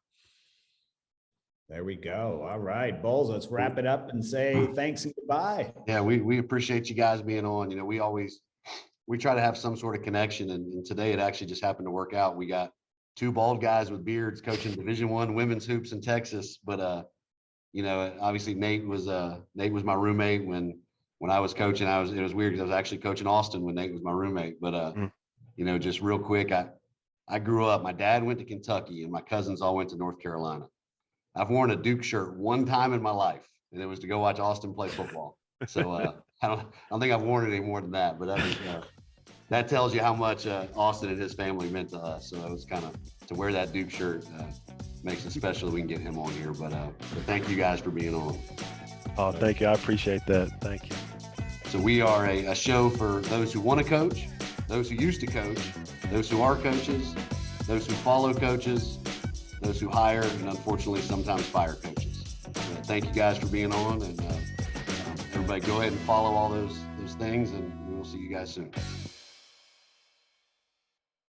There we go. All right, Bulls, let's wrap it up and say thanks and goodbye. Yeah, we appreciate you guys being on. We try to have some sort of connection, and today it actually just happened to work out. We got two bald guys with beards coaching Division I women's hoops in Texas, but obviously Nate was my roommate when I was coaching. It was weird because I was actually coaching Austin when Nate was my roommate. But just real quick, I grew up. My dad went to Kentucky, and my cousins all went to North Carolina. I've worn a Duke shirt one time in my life, and it was to go watch Austin play football. So I don't think I've worn it any more than that. But that tells you how much Austin and his family meant to us. So it was kind of to wear that Duke shirt. Makes it special that we can get him on here, but thank you guys for being on. Oh, thank you. I appreciate that. Thank you. So we are a show for those who want to coach, those who used to coach, those who are coaches, those who follow coaches, those who hire, and unfortunately sometimes fire coaches. Thank you guys for being on, and everybody go ahead and follow all those things, and we will see you guys soon.